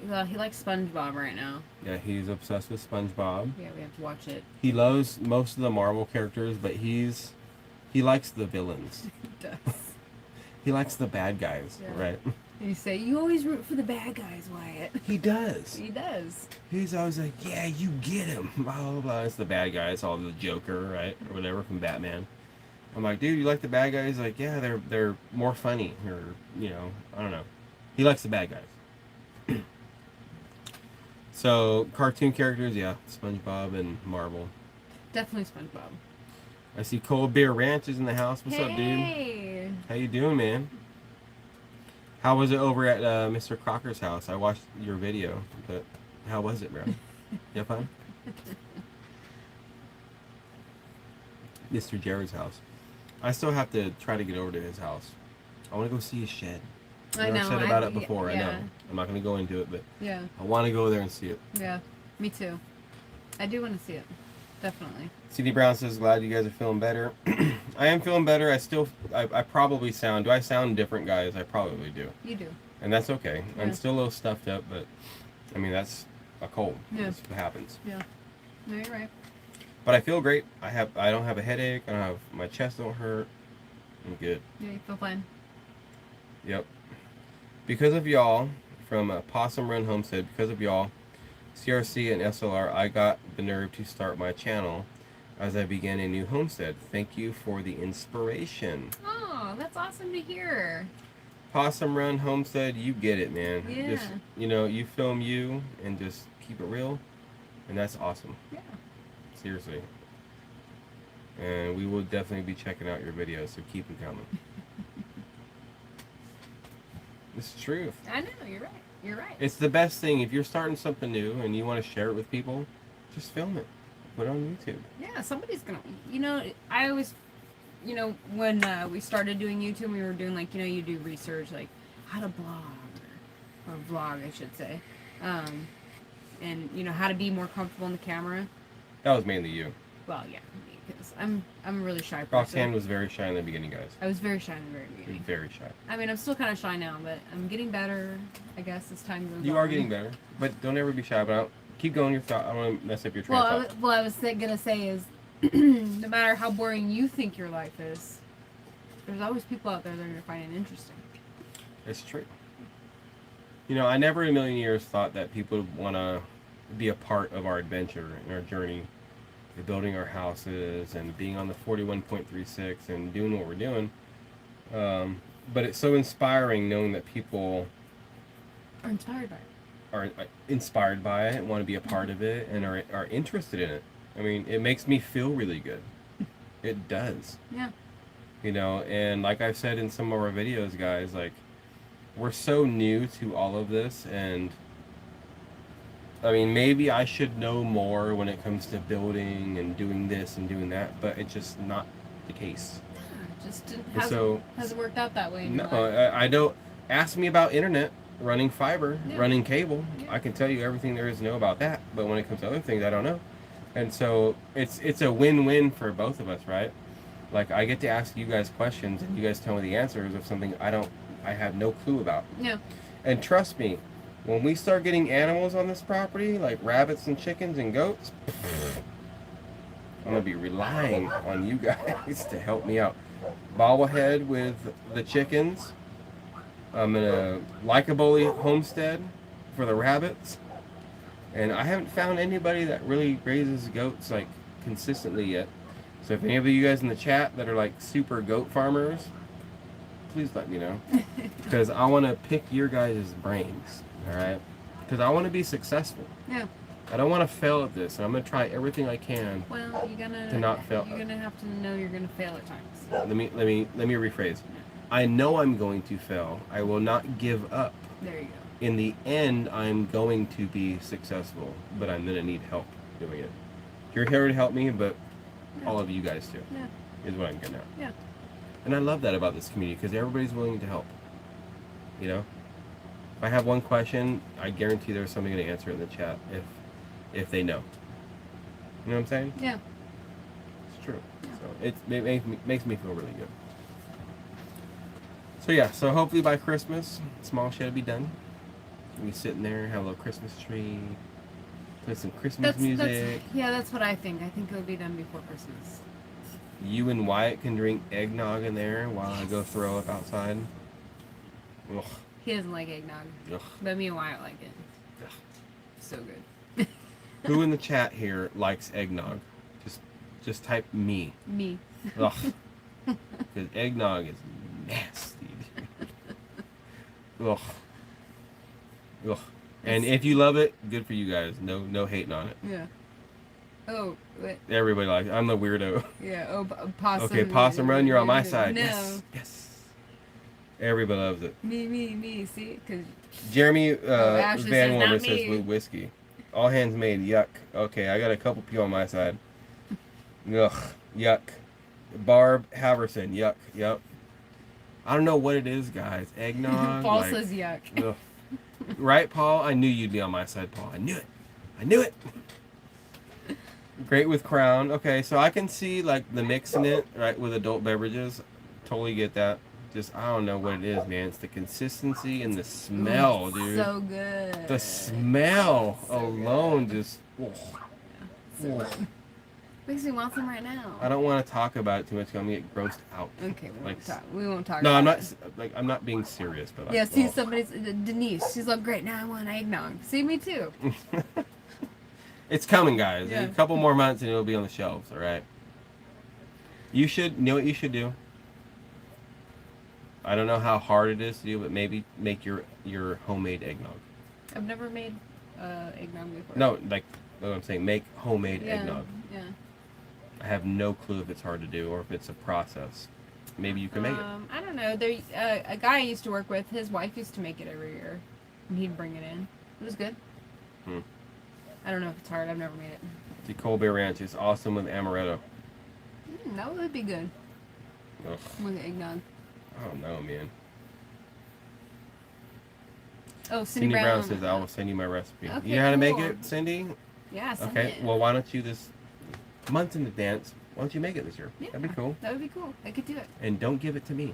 well, he likes SpongeBob right now. Yeah, he's obsessed with SpongeBob. Yeah, we have to watch it. He loves most of the Marvel characters, but he likes the villains. He does. He likes the bad guys, Yeah. right? And you say, you always root for the bad guys, Wyatt. He does. He does. He's always like, yeah, you get him. Blah, blah, blah. It's the bad guy. It's all the Joker, right? Or whatever from Batman. I'm like, dude, you like the bad guys? He's like, yeah, they're more funny. Or, you know, I don't know. He likes the bad guys. So, cartoon characters, yeah. SpongeBob and Marvel. Definitely SpongeBob. I see Cold Beer Ranch is in the house. What's up, dude? Hey. How you doing, man? How was it over at Mr. Crocker's house? I watched your video, but how was it, bro? You have fun? Mr. Jared's house. I still have to try to get over to his house. I want to go see his shed. I know. I've said about it before. I yeah. know. I'm not going to go into it, but Yeah. I want to go there and see it. Yeah. Me too. I do want to see it. Definitely. CD Brown says, glad you guys are feeling better. I am feeling better. I probably sound, do I sound different, guys? I probably do. You do. And that's okay. Yeah. I'm still a little stuffed up, but I mean, that's a cold. Yeah. That's what happens. Yeah. No, you're right. But I feel great. I don't have a headache. My chest don't hurt. I'm good. Yeah, you feel fine. Yep. Because of y'all, from Possum Run Homestead, because of y'all, CRC and SLR, I got the nerve to start my channel as I began a new homestead. Thank you for the inspiration. Oh, that's awesome to hear. Possum Run Homestead, you get it, man. Yeah. Just, you know, you film you and just keep it real, and that's awesome. Yeah. Seriously. And we will definitely be checking out your videos, so keep them coming. It's the truth. I know, you're right. You're right. It's the best thing. If you're starting something new and you want to share it with people, just film it. Put it on YouTube. Yeah, somebody's gonna. You know, I always, you know, when we started doing YouTube, we were doing like, you know, you do research like how to blog or vlog, I should say, and you know how to be more comfortable in the camera. That was mainly you. Well, yeah, because I'm a really shy person. Roxanne was very shy in the beginning, guys. I was very shy in the very She was beginning. very shy. I mean, I'm still kind of shy now, but I'm getting better. I guess as time goes on. You are getting better, but don't ever be shy about it. Keep going your thought. I don't want to mess up your train Well, of thought. I was gonna say is, no matter how boring you think your life is, there's always people out there that are gonna find it interesting. It's true. You know, I never in a million years thought that people would want to be a part of our adventure and our journey of building our houses and being on the 41.36 and doing what we're doing. But it's so inspiring knowing that people Or inspired by it. are inspired by it, want to be a part of it, and are interested in it. I mean, it makes me feel really good. It does. Yeah. You know, and like I've said in some of our videos, guys, like, we're so new to all of this, and I mean, maybe I should know more when it comes to building and doing this and doing that, but it's just not the case. Yeah, it just So- hasn't worked out that way. In No, your life. I don't. Ask me about internet. running fiber, Yeah. running cable. Yeah. I can tell you everything there is to know about that. But when it comes to other things, I don't know. And so it's a win-win for both of us, right? Like I get to ask you guys questions, and you guys tell me the answers of something I have no clue about. Yeah. And trust me, when we start getting animals on this property, like rabbits and chickens and goats, I'm gonna be relying on you guys to help me out. Bobblehead with the chickens. I'm gonna like-a-bully Homestead for the rabbits. And I haven't found anybody that really raises goats like consistently yet. So if any of you guys in the chat that are like super goat farmers, please let me know. Because I want to pick your guys' brains, all right? Because I want to be successful. Yeah. I don't want to fail at this, and I'm going to try everything I can Well, to not fail. You're gonna have to know you're gonna fail at times. Let me rephrase. I know I'm going to fail. I will not give up. There you go. In the end, I'm going to be successful, but I'm going to need help doing it. You're here to help me, but all of you guys too. Yeah. Is what I'm getting at. Yeah. And I love that about this community because everybody's willing to help. You know, if I have one question, I guarantee there's somebody going to answer it in the chat if they know. You know what I'm saying? Yeah. It's true. Yeah. So it makes me feel really good. So yeah, so hopefully by Christmas, small shed will be done. We sitting there, have a little Christmas tree, play some Christmas music. That's what I think. I think it'll be done before Christmas. You and Wyatt can drink eggnog in there while I go throw up outside. Ugh. He doesn't like eggnog, Ugh. but me and Wyatt like it. Ugh. So good. Who in the chat here likes eggnog? Just type me. Me. Ugh. Because eggnog is nasty. Dude. Ugh. Ugh. And if you love it, good for you guys. No hating on it. Yeah. Oh, wait. Everybody likes it. I'm the weirdo. Yeah. Oh, possum. Okay, Possum Run, you're on my side. No. Yes. Everybody loves it. Me. See, because Jeremy Ashley Van says, Warmer "Not says me." with whiskey. All hands made. Yuck. Okay, I got a couple people on my side. Ugh. Yuck. Barb Haverson. Yuck. Yup. I don't know what it is, guys. Eggnog. Paul says yuck. Ugh. Right, Paul? I knew you'd be on my side, Paul. I knew it. Great with Crown. Okay, so I can see like the mixing it right with adult beverages. Totally get that. Just I don't know what it is, man. It's the consistency and the smell, dude. So good. The smell So alone good. just. So good. Makes me want some right now. I don't want to talk about it too much. 'Cause I'm gonna get grossed out. Okay, Like, we won't talk. No, about I'm it. not. I'm not being serious, but Yeah, see, well. somebody's Denise. She's like, great. Now I want eggnog. See, me too. It's coming, guys. Yeah. A couple more months and it'll be on the shelves. All right. You know what you should do. I don't know how hard it is to do, but maybe make your homemade eggnog. I've never made eggnog before. No, like what I'm saying, make homemade Yeah. eggnog. Yeah. I have no clue if it's hard to do or if it's a process. Maybe you can make it. I don't know. There, a guy I used to work with, his wife used to make it every year, and he'd bring it in. It was good. I don't know if it's hard. I've never made it. The Colbert Ranch is awesome with amaretto. That would be good Ugh, with eggnog. I don't know, man. Oh, Cindy Cindy Brown says I will send you my recipe. Okay, You know how to make cool. it, Cindy? Yeah. Send Okay. it. Well, why don't you this months in advance? Why don't you make it this year? Yeah, That'd be cool. That would be cool. I could do it. And don't give it to me.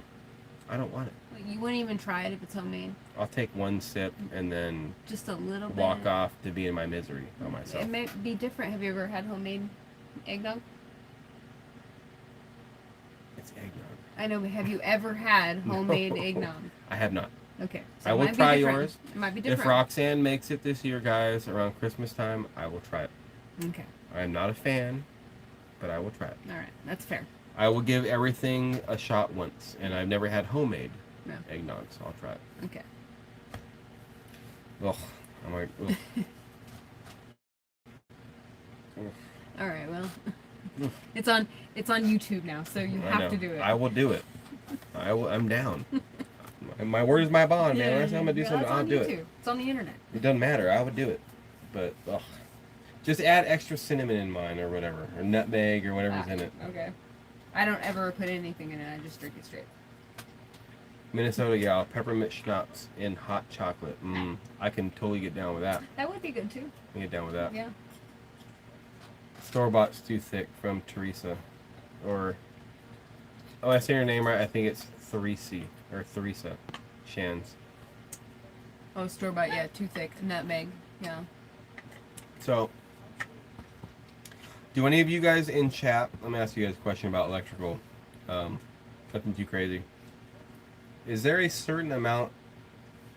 I don't want it. Like, you wouldn't even try it if it's homemade. I'll take one sip and then Just a little bit. walk off to be in my misery by myself. It may be different. Have you ever had homemade eggnog? It's eggnog. I know, but have you ever had homemade No. eggnog? I have not. Okay. I it will might be try different. yours. It might be If different. Roxanne makes it this year, guys, around Christmas time, I will try it. Okay. I am not a fan, but I will try it. All right. That's fair. I will give everything a shot once, and I've never had homemade No. eggnog, so I'll try it. Okay. Ugh. I'm like, ugh. Ugh. All right. Well, Ugh. it's on YouTube now, so you I have know. to do it. I will do it. I'm down. My word is my bond, man. When I say I'm gonna do Yeah, something, it's I'll on do YouTube. it. It's on the internet. It doesn't matter. I would do it, but ugh. Just add extra cinnamon in mine or whatever, or nutmeg or whatever's in it. Okay. I don't ever put anything in it. I just drink it straight. Minnesota, yeah, peppermint schnapps in hot chocolate. I can totally get down with that. That would be good too. I can get down with that. Yeah. Store-bought's too thick from Teresa. Or, oh, I say her name right. I think it's Teresa Shands. Oh, store bought, yeah, too thick. Nutmeg, yeah. So, do any of you guys in chat, let me ask you guys a question about electrical. Nothing too crazy. Is there a certain amount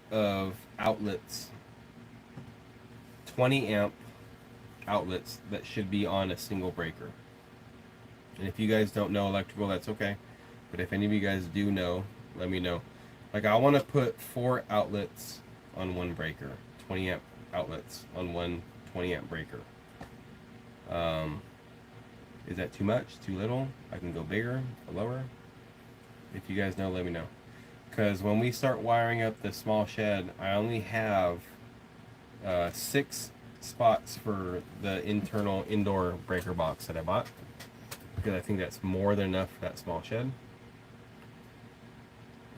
of outlets, 20 amp outlets, that should be on a single breaker? And if you guys don't know electrical, that's okay. But if any of you guys do know, let me know. Like, I want to put 4 outlets on one breaker, 20 amp outlets on one 20 amp breaker. Is that too much? Too little? I can go bigger or lower? If you guys know, let me know. Because when we start wiring up the small shed, I only have 6 spots for the internal indoor breaker box that I bought. Because I think that's more than enough for that small shed.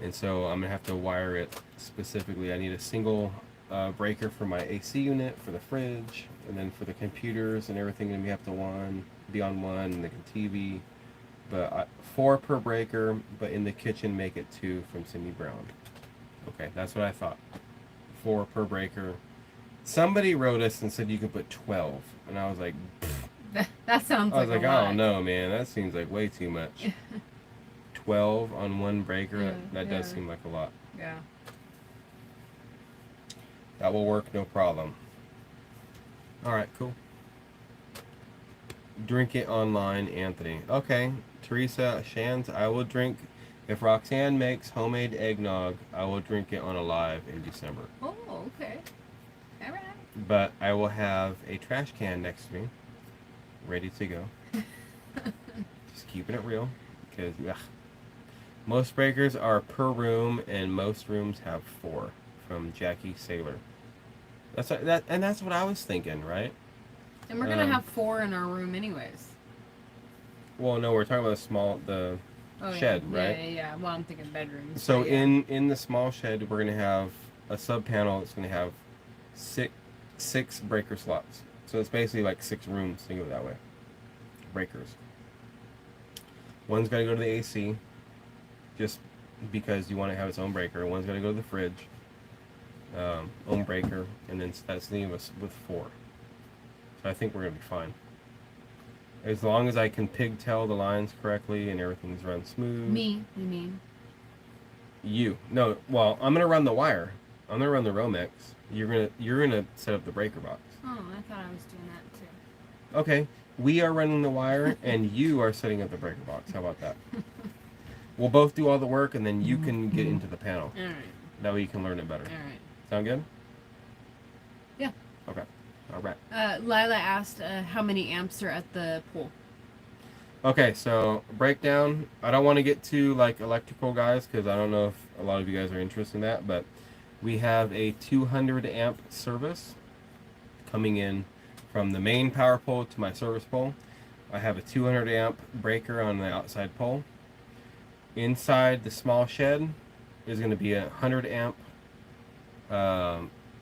And so I'm going to have to wire it specifically. I need a single breaker for my AC unit, for the fridge, and then for the computers and everything going to have to be on one, and the TV. But 4 per breaker, but in the kitchen make it 2 from Cindy Brown. Okay, that's what I thought. 4 per breaker. Somebody wrote us and said you could put 12, and I was like, that sounds like I was like, a lot. I don't know, man. That seems like way too much. 12 on one breaker, that does seem like a lot. Yeah. That will work, no problem. Alright, cool. Drink it online, Anthony. Okay, Teresa Shands, I will drink. If Roxanne makes homemade eggnog, I will drink it on a live in December. Oh, okay. Alright. But I will have a trash can next to me, ready to go. Just keeping it real, because most breakers are per room, and most rooms have 4. From Jackie Saylor. That's what I was thinking, right? And we're gonna have 4 in our room anyways. Well, no, we're talking about the shed, yeah. right? Yeah. Well, I'm thinking bedrooms. So but yeah. in the small shed, we're gonna have a sub panel that's gonna have 6 breaker slots. So it's basically like 6 rooms. Think of it that way. Breakers. One's got to go to the AC, just because you want to have its own breaker. One's got to go to the fridge, own breaker, and then that's leaving us with 4. So I think we're gonna be fine. As long as I can pigtail the lines correctly and everything's run smooth. Me, you mean? You. No, well, I'm gonna run the wire. I'm gonna run the Romex. You're gonna set up the breaker box. Oh, I thought I was doing that too. Okay. We are running the wire and you are setting up the breaker box. How about that? We'll both do all the work and then you can get into the panel. Alright. That way you can learn it better. Alright. Sound good? Yeah. Okay. Alright. Lila asked how many amps are at the pool. Okay, so breakdown. I don't want to get too like electrical, guys, because I don't know if a lot of you guys are interested in that, but we have a 200 amp service coming in from the main power pole to my service pole. I have a 200 amp breaker on the outside pole. Inside the small shed is going to be a 100 amp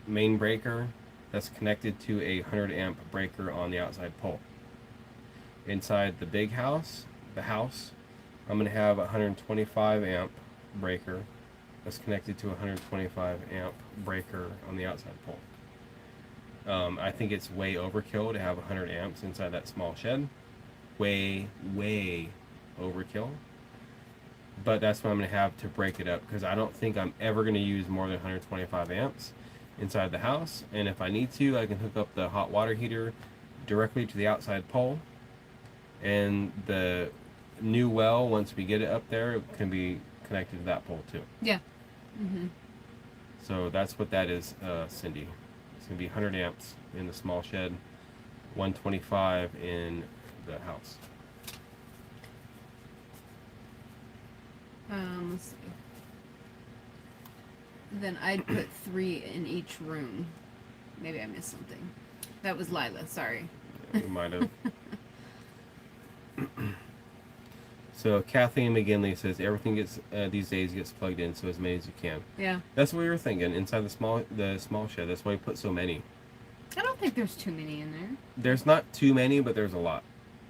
main breaker that's connected to a 100 amp breaker on the outside pole. Inside the big house, I'm going to have a 125 amp breaker that's connected to a 125 amp breaker on the outside pole. I think it's way overkill to have 100 amps inside that small shed. Way overkill. But that's what I'm going to have to break it up, because I don't think I'm ever going to use more than 125 amps inside the house. And if I need to, I can hook up the hot water heater directly to the outside pole. And the new well, once we get it up there, it can be connected to that pole too. Yeah. Mm-hmm. So that's what that is, Cindy. It's going to be 100 amps in the small shed, 125 in the house. Let's see. Then I'd put 3 in each room. Maybe I missed something. That was Lila, sorry. Yeah, we might have. So Kathleen McGinley says everything gets these days gets plugged in, so as many as you can. Yeah. That's what we were thinking inside the small shed. That's why we put so many. I don't think there's too many in there. There's not too many, but there's a lot.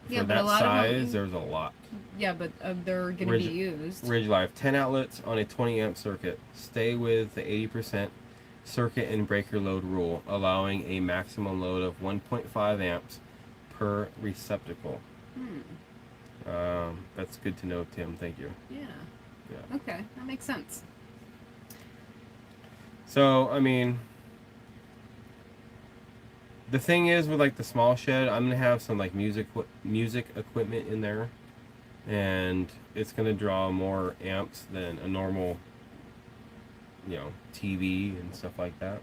For Yeah, but that a lot size, of them, there's a lot. yeah, but they're going to be used. Ridge Life, 10 outlets on a 20 amp circuit. Stay with the 80% circuit and breaker load rule, allowing a maximum load of 1.5 amps per receptacle. That's good to know, Tim. Thank you. Yeah. Okay, that makes sense. So, I mean, the thing is with like the small shed, I'm gonna have some like music equipment in there, and it's gonna draw more amps than a normal, TV and stuff like that.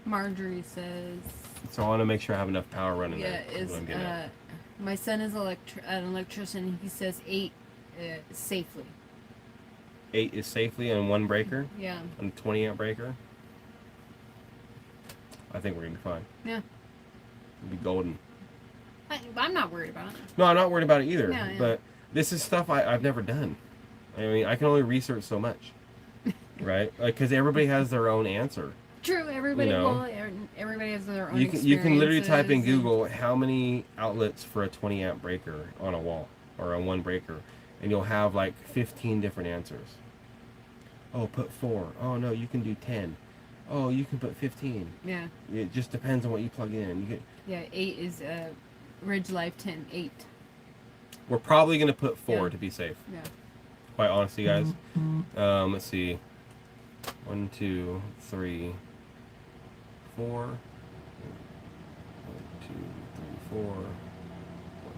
Marjorie says. So I want to make sure I have enough power running there. Yeah, my son is an electrician. He says 8 safely. 8 is safely on one breaker. Yeah. On a 20 amp breaker. I think we're gonna be fine. Yeah. It'll be golden. I'm not worried about it. No, I'm not worried about it either. Yeah. But this is stuff I've never done. I mean, I can only research so much, right? Like, because everybody has their own answer. True. Everybody everybody has their own. You can literally type in experiences Google how many outlets for a 20 amp breaker on a wall or on one breaker, and you'll have like 15 different answers. Oh, put 4. Oh no, you can do 10. Oh, you can put 15. Yeah. It just depends on what you plug in. Yeah, 8 is Ridge Life 10, 8. We're probably gonna put 4 to be safe. Yeah. Quite honestly, guys. Let's see. 1, 2, 3, 4. 1, 2, 3, 4. 1,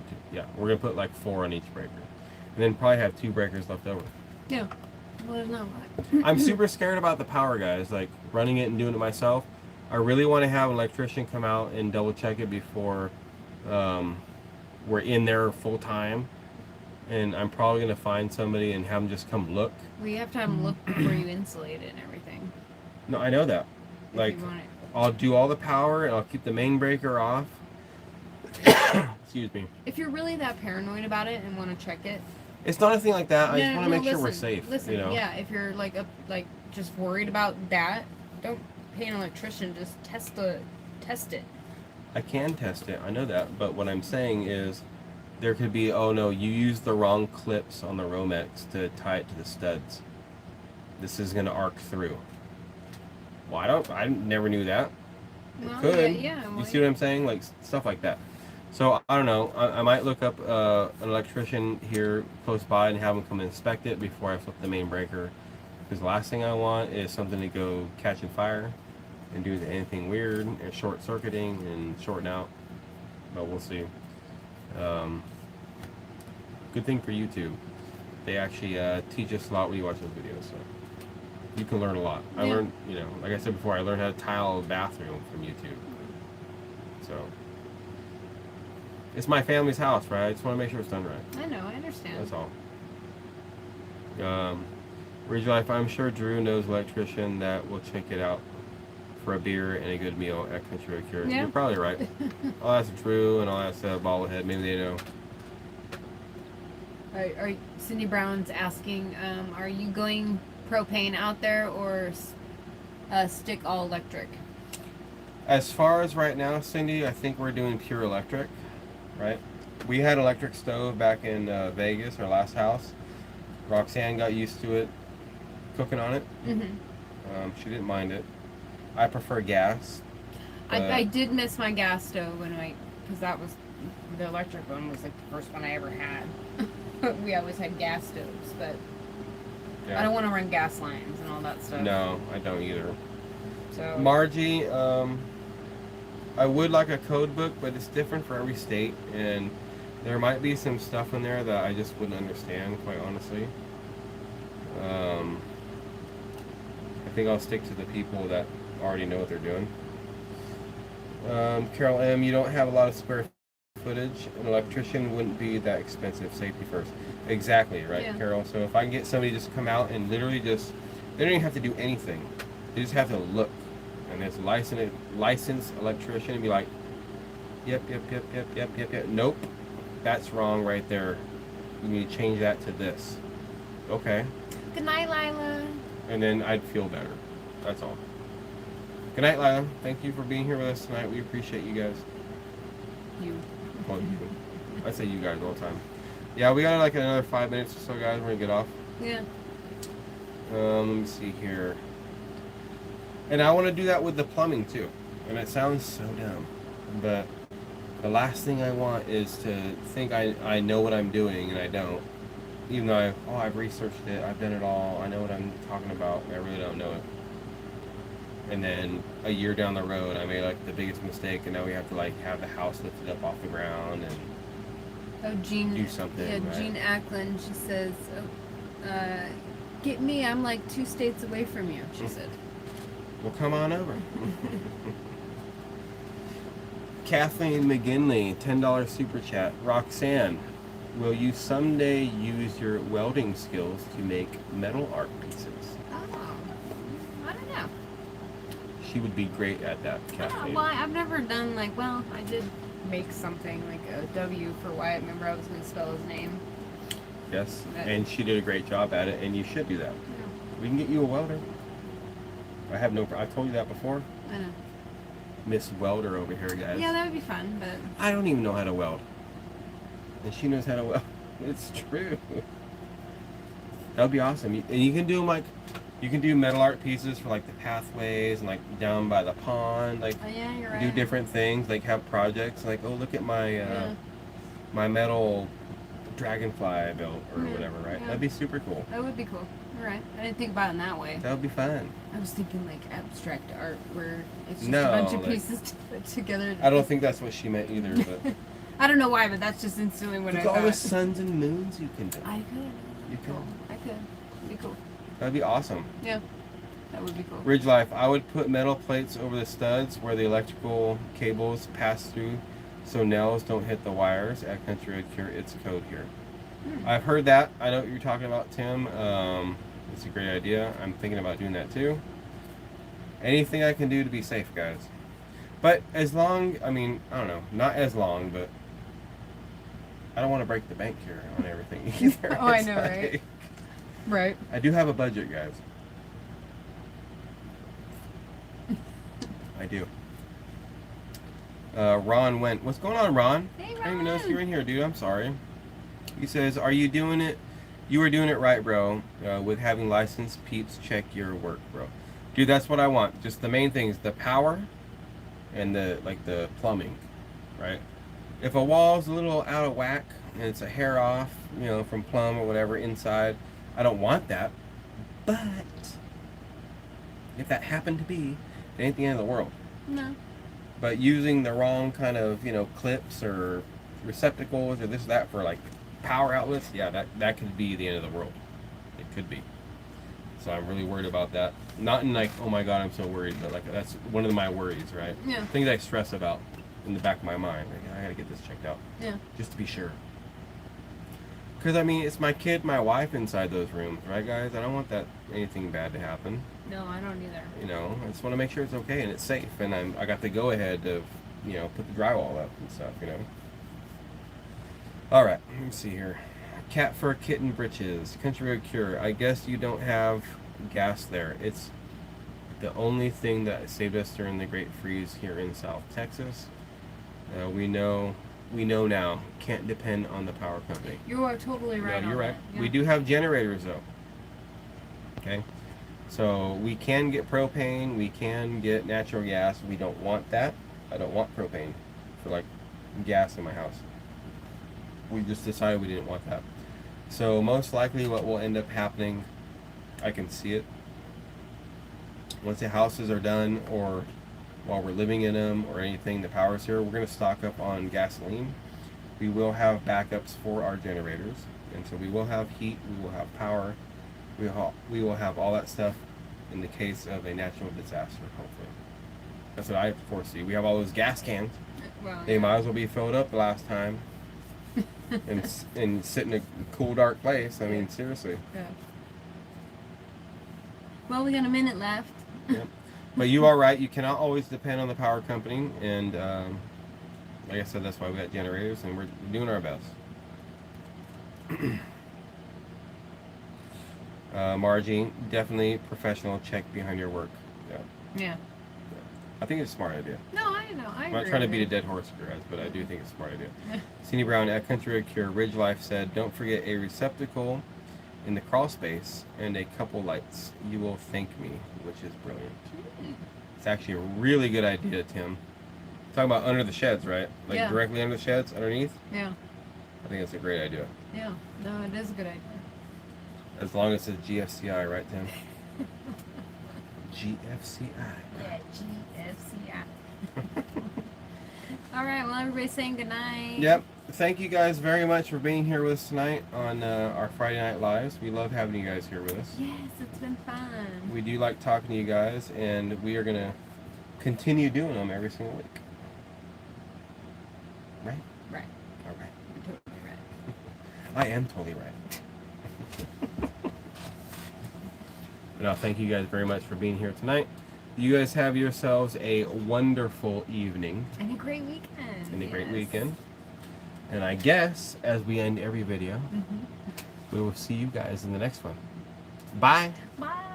2. Yeah, we're gonna put like 4 on each breaker, and then probably have 2 breakers left over. Yeah. Well, there's not much. I'm super scared about the power, guys. Like running it and doing it myself. I really want to have an electrician come out and double check it before we're in there full time. And I'm probably gonna find somebody and have them just come look. Well, you have to have them look before you insulate it and everything. No, I know that. Like, I'll do all the power and I'll keep the main breaker off. Excuse me. If you're really that paranoid about it and want to check it, it's not a thing like that. I just want to make sure we're listen, safe. Listen, yeah. If you're like just worried about that, don't pay an electrician. Just test it. I can test it. I know that. But what I'm saying is, there could be, oh no, you used the wrong clips on the Romex to tie it to the studs. This is gonna arc through. Well, I never knew that. It could. Yeah. Well, you see what I'm saying? Like stuff like that. So I don't know. I might look up an electrician here close by and have him come inspect it before I flip the main breaker. Because the last thing I want is something to go catching fire and do anything weird and short circuiting and shorting out. But we'll see. Good thing for YouTube. They actually teach us a lot when you watch those videos. So you can learn a lot. I learned, like I said before, I learned how to tile a bathroom from YouTube. So it's my family's house, right? I just want to make sure it's done right. I know, I understand. That's all. Ridge Life, I'm sure Drew knows an electrician that will check it out for a beer and a good meal at Country Road Cure. Yeah. You're probably right. I'll ask Drew and I'll ask Bobblehead. Maybe they know. Cindy Brown's asking, are you going propane out there or stick all electric? As far as right now, Cindy, I think we're doing pure electric, right? We had an electric stove back in Vegas, our last house. Roxanne got used to it, cooking on it. She didn't mind it. I prefer gas. I did miss my gas stove because that was the electric one was like the first one I ever had. We always had gas stoves, but Yeah. I don't want to run gas lines and all that stuff. No, I don't either. So Margie, I would like a code book, but it's different for every state, and there might be some stuff in there that I just wouldn't understand, quite honestly. I think I'll stick to the people that already know what they're doing. Carol M., you don't have a lot of square footage. An electrician wouldn't be that expensive. Safety first. Exactly, right, Yeah. Carol? So if I can get somebody just to come out and literally they don't even have to do anything. They just have to look. And it's licensed electrician and be like, yep. Nope. That's wrong right there. You need to change that to this. Okay. Good night, Lila. And then I'd feel better. That's all. Good night, Lila. Thank you for being here with us tonight. We appreciate you guys. You. Well, you. I say you guys all the time. Yeah, we got like another 5 minutes or so, guys. We're gonna get off. Yeah. Let me see here. And I want to do that with the plumbing too. And it sounds so dumb, but the last thing I want is to think I know what I'm doing and I don't. Even though I've researched it, I've done it all, I know what I'm talking about, and I really don't know it. And then a year down the road, I made like the biggest mistake, and now we have to like have the house lifted up off the ground and do something. Yeah, right? Jean Ackland. She says, "Get me. I'm like 2 states away from you." She said. Well, come on over. Kathleen McGinley, $10 super chat. Roxanne, will you someday use your welding skills to make metal art pieces? Oh, I don't know. She would be great at that, Kathleen. Well, I've never done like. Well, I did make something like a W for Wyatt. Remember, I was going to spell his name. Yes, and she did a great job at it, and you should do that. Yeah. We can get you a welder. I have no. I've told you that before. I know. Miss Welder over here, guys. Yeah, that would be fun, but I don't even know how to weld, and she knows how to weld. It's true. That would be awesome. And you can do them like, you can do metal art pieces for like the pathways and like down by the pond, like oh yeah, you're right. do different things, like have projects, like oh look at my my metal dragonfly I built or whatever, right? Yeah. That'd be super cool. That would be cool. You're right. I didn't think about it in that way. That would be fun. I was thinking like abstract art where it's just No, a bunch of like- pieces to put together. I don't think that's what she meant either, but I don't know why, but that's just instantly what look I at all the thought. suns and moons you can do. I could. You could. Cool. I could. Be cool. That'd be awesome. Yeah. That would be cool. Ridge Life, I would put metal plates over the studs where the electrical cables pass through so nails don't hit the wires. At Country Road Cure, it's code here. I've heard that. I know what you're talking about, Tim. It's a great idea. I'm thinking about doing that too. Anything I can do to be safe, guys. But as long, I mean, I don't know, not as long, but I don't want to break the bank here on everything either. Oh, I It's know, like- right? Right. I do have a budget, guys. I do. Ron went. What's going on, Ron? Hey, I didn't even notice Ron. you were in here, dude. I'm sorry. He says, "Are you doing it? You are doing it right, bro. With having licensed peeps check your work, bro. Dude, that's what I want. Just the main things: the power and the plumbing, right? If a wall's a little out of whack and it's a hair off, from plumb or whatever inside, I don't want that. But if that happened to be, it ain't the end of the world. No. But using the wrong kind of, clips or receptacles or this or that for like power outlets, yeah, that could be the end of the world. It could be. So I'm really worried about that. Not in like, oh my god, I'm so worried, but like that's one of my worries, right? Yeah. Things I stress about in the back of my mind. Like, I gotta get this checked out. Yeah. Just to be sure. Because I mean, it's my kid, my wife inside those rooms, right, guys? I don't want anything bad to happen. No, I don't either. I just want to make sure it's okay and it's safe, and I got the go ahead to, put the drywall up and stuff, All right, let me see here. Cat fur kitten britches, Country Road Cure. I guess you don't have gas there. It's the only thing that saved us during the Great Freeze here in South Texas. We know now. Can't depend on the power company. You are totally right. No, you're on right. that. Yeah. We do have generators though. Okay, so we can get propane. We can get natural gas. We don't want that. I don't want propane for like gas in my house. We just decided we didn't want that. So most likely, what will end up happening, I can see it. Once the houses are done, or while we're living in them, or anything, the power's here, we're going to stock up on gasoline. We will have backups for our generators, and so we will have heat, we will have power, we will have all that stuff in the case of a natural disaster, hopefully. That's what I foresee. We have all those gas cans. Well, They might as well be filled up the last time and sit in a cool, dark place. I mean, seriously. Yeah. Well, we got a minute left. Yep. But you are right. You cannot always depend on the power company, and like I said, that's why we got generators, and we're doing our best. Margie, definitely professional. Check behind your work. Yeah. Yeah. I think it's a smart idea. No, I know. I I'm not agree trying to with beat you. a dead horse here, guys, but I do think it's a smart idea. Cindy Brown at Country Road Cure, Ridge Life said, don't forget a receptacle in the crawl space and a couple lights. You will thank me, which is brilliant. It's actually a really good idea, Tim. Talking about under the sheds, right? Like Yeah. directly under the sheds, underneath. Yeah. I think it's a great idea. Yeah. No, it is a good idea. As long as it's GFCI, right, Tim? GFCI. Yeah, GFCI. All right. Well, everybody's saying goodnight. Yep. Thank you guys very much for being here with us tonight on our Friday Night Lives. We love having you guys here with us. Yes, it's been fun. We do like talking to you guys, and we are going to continue doing them every single week. Right? Right. All right. You're totally right. I am totally right. But no, thank you guys very much for being here tonight. You guys have yourselves a wonderful evening. And a great weekend. And a great weekend. And I guess, as we end every video, we will see you guys in the next one. Bye. Bye.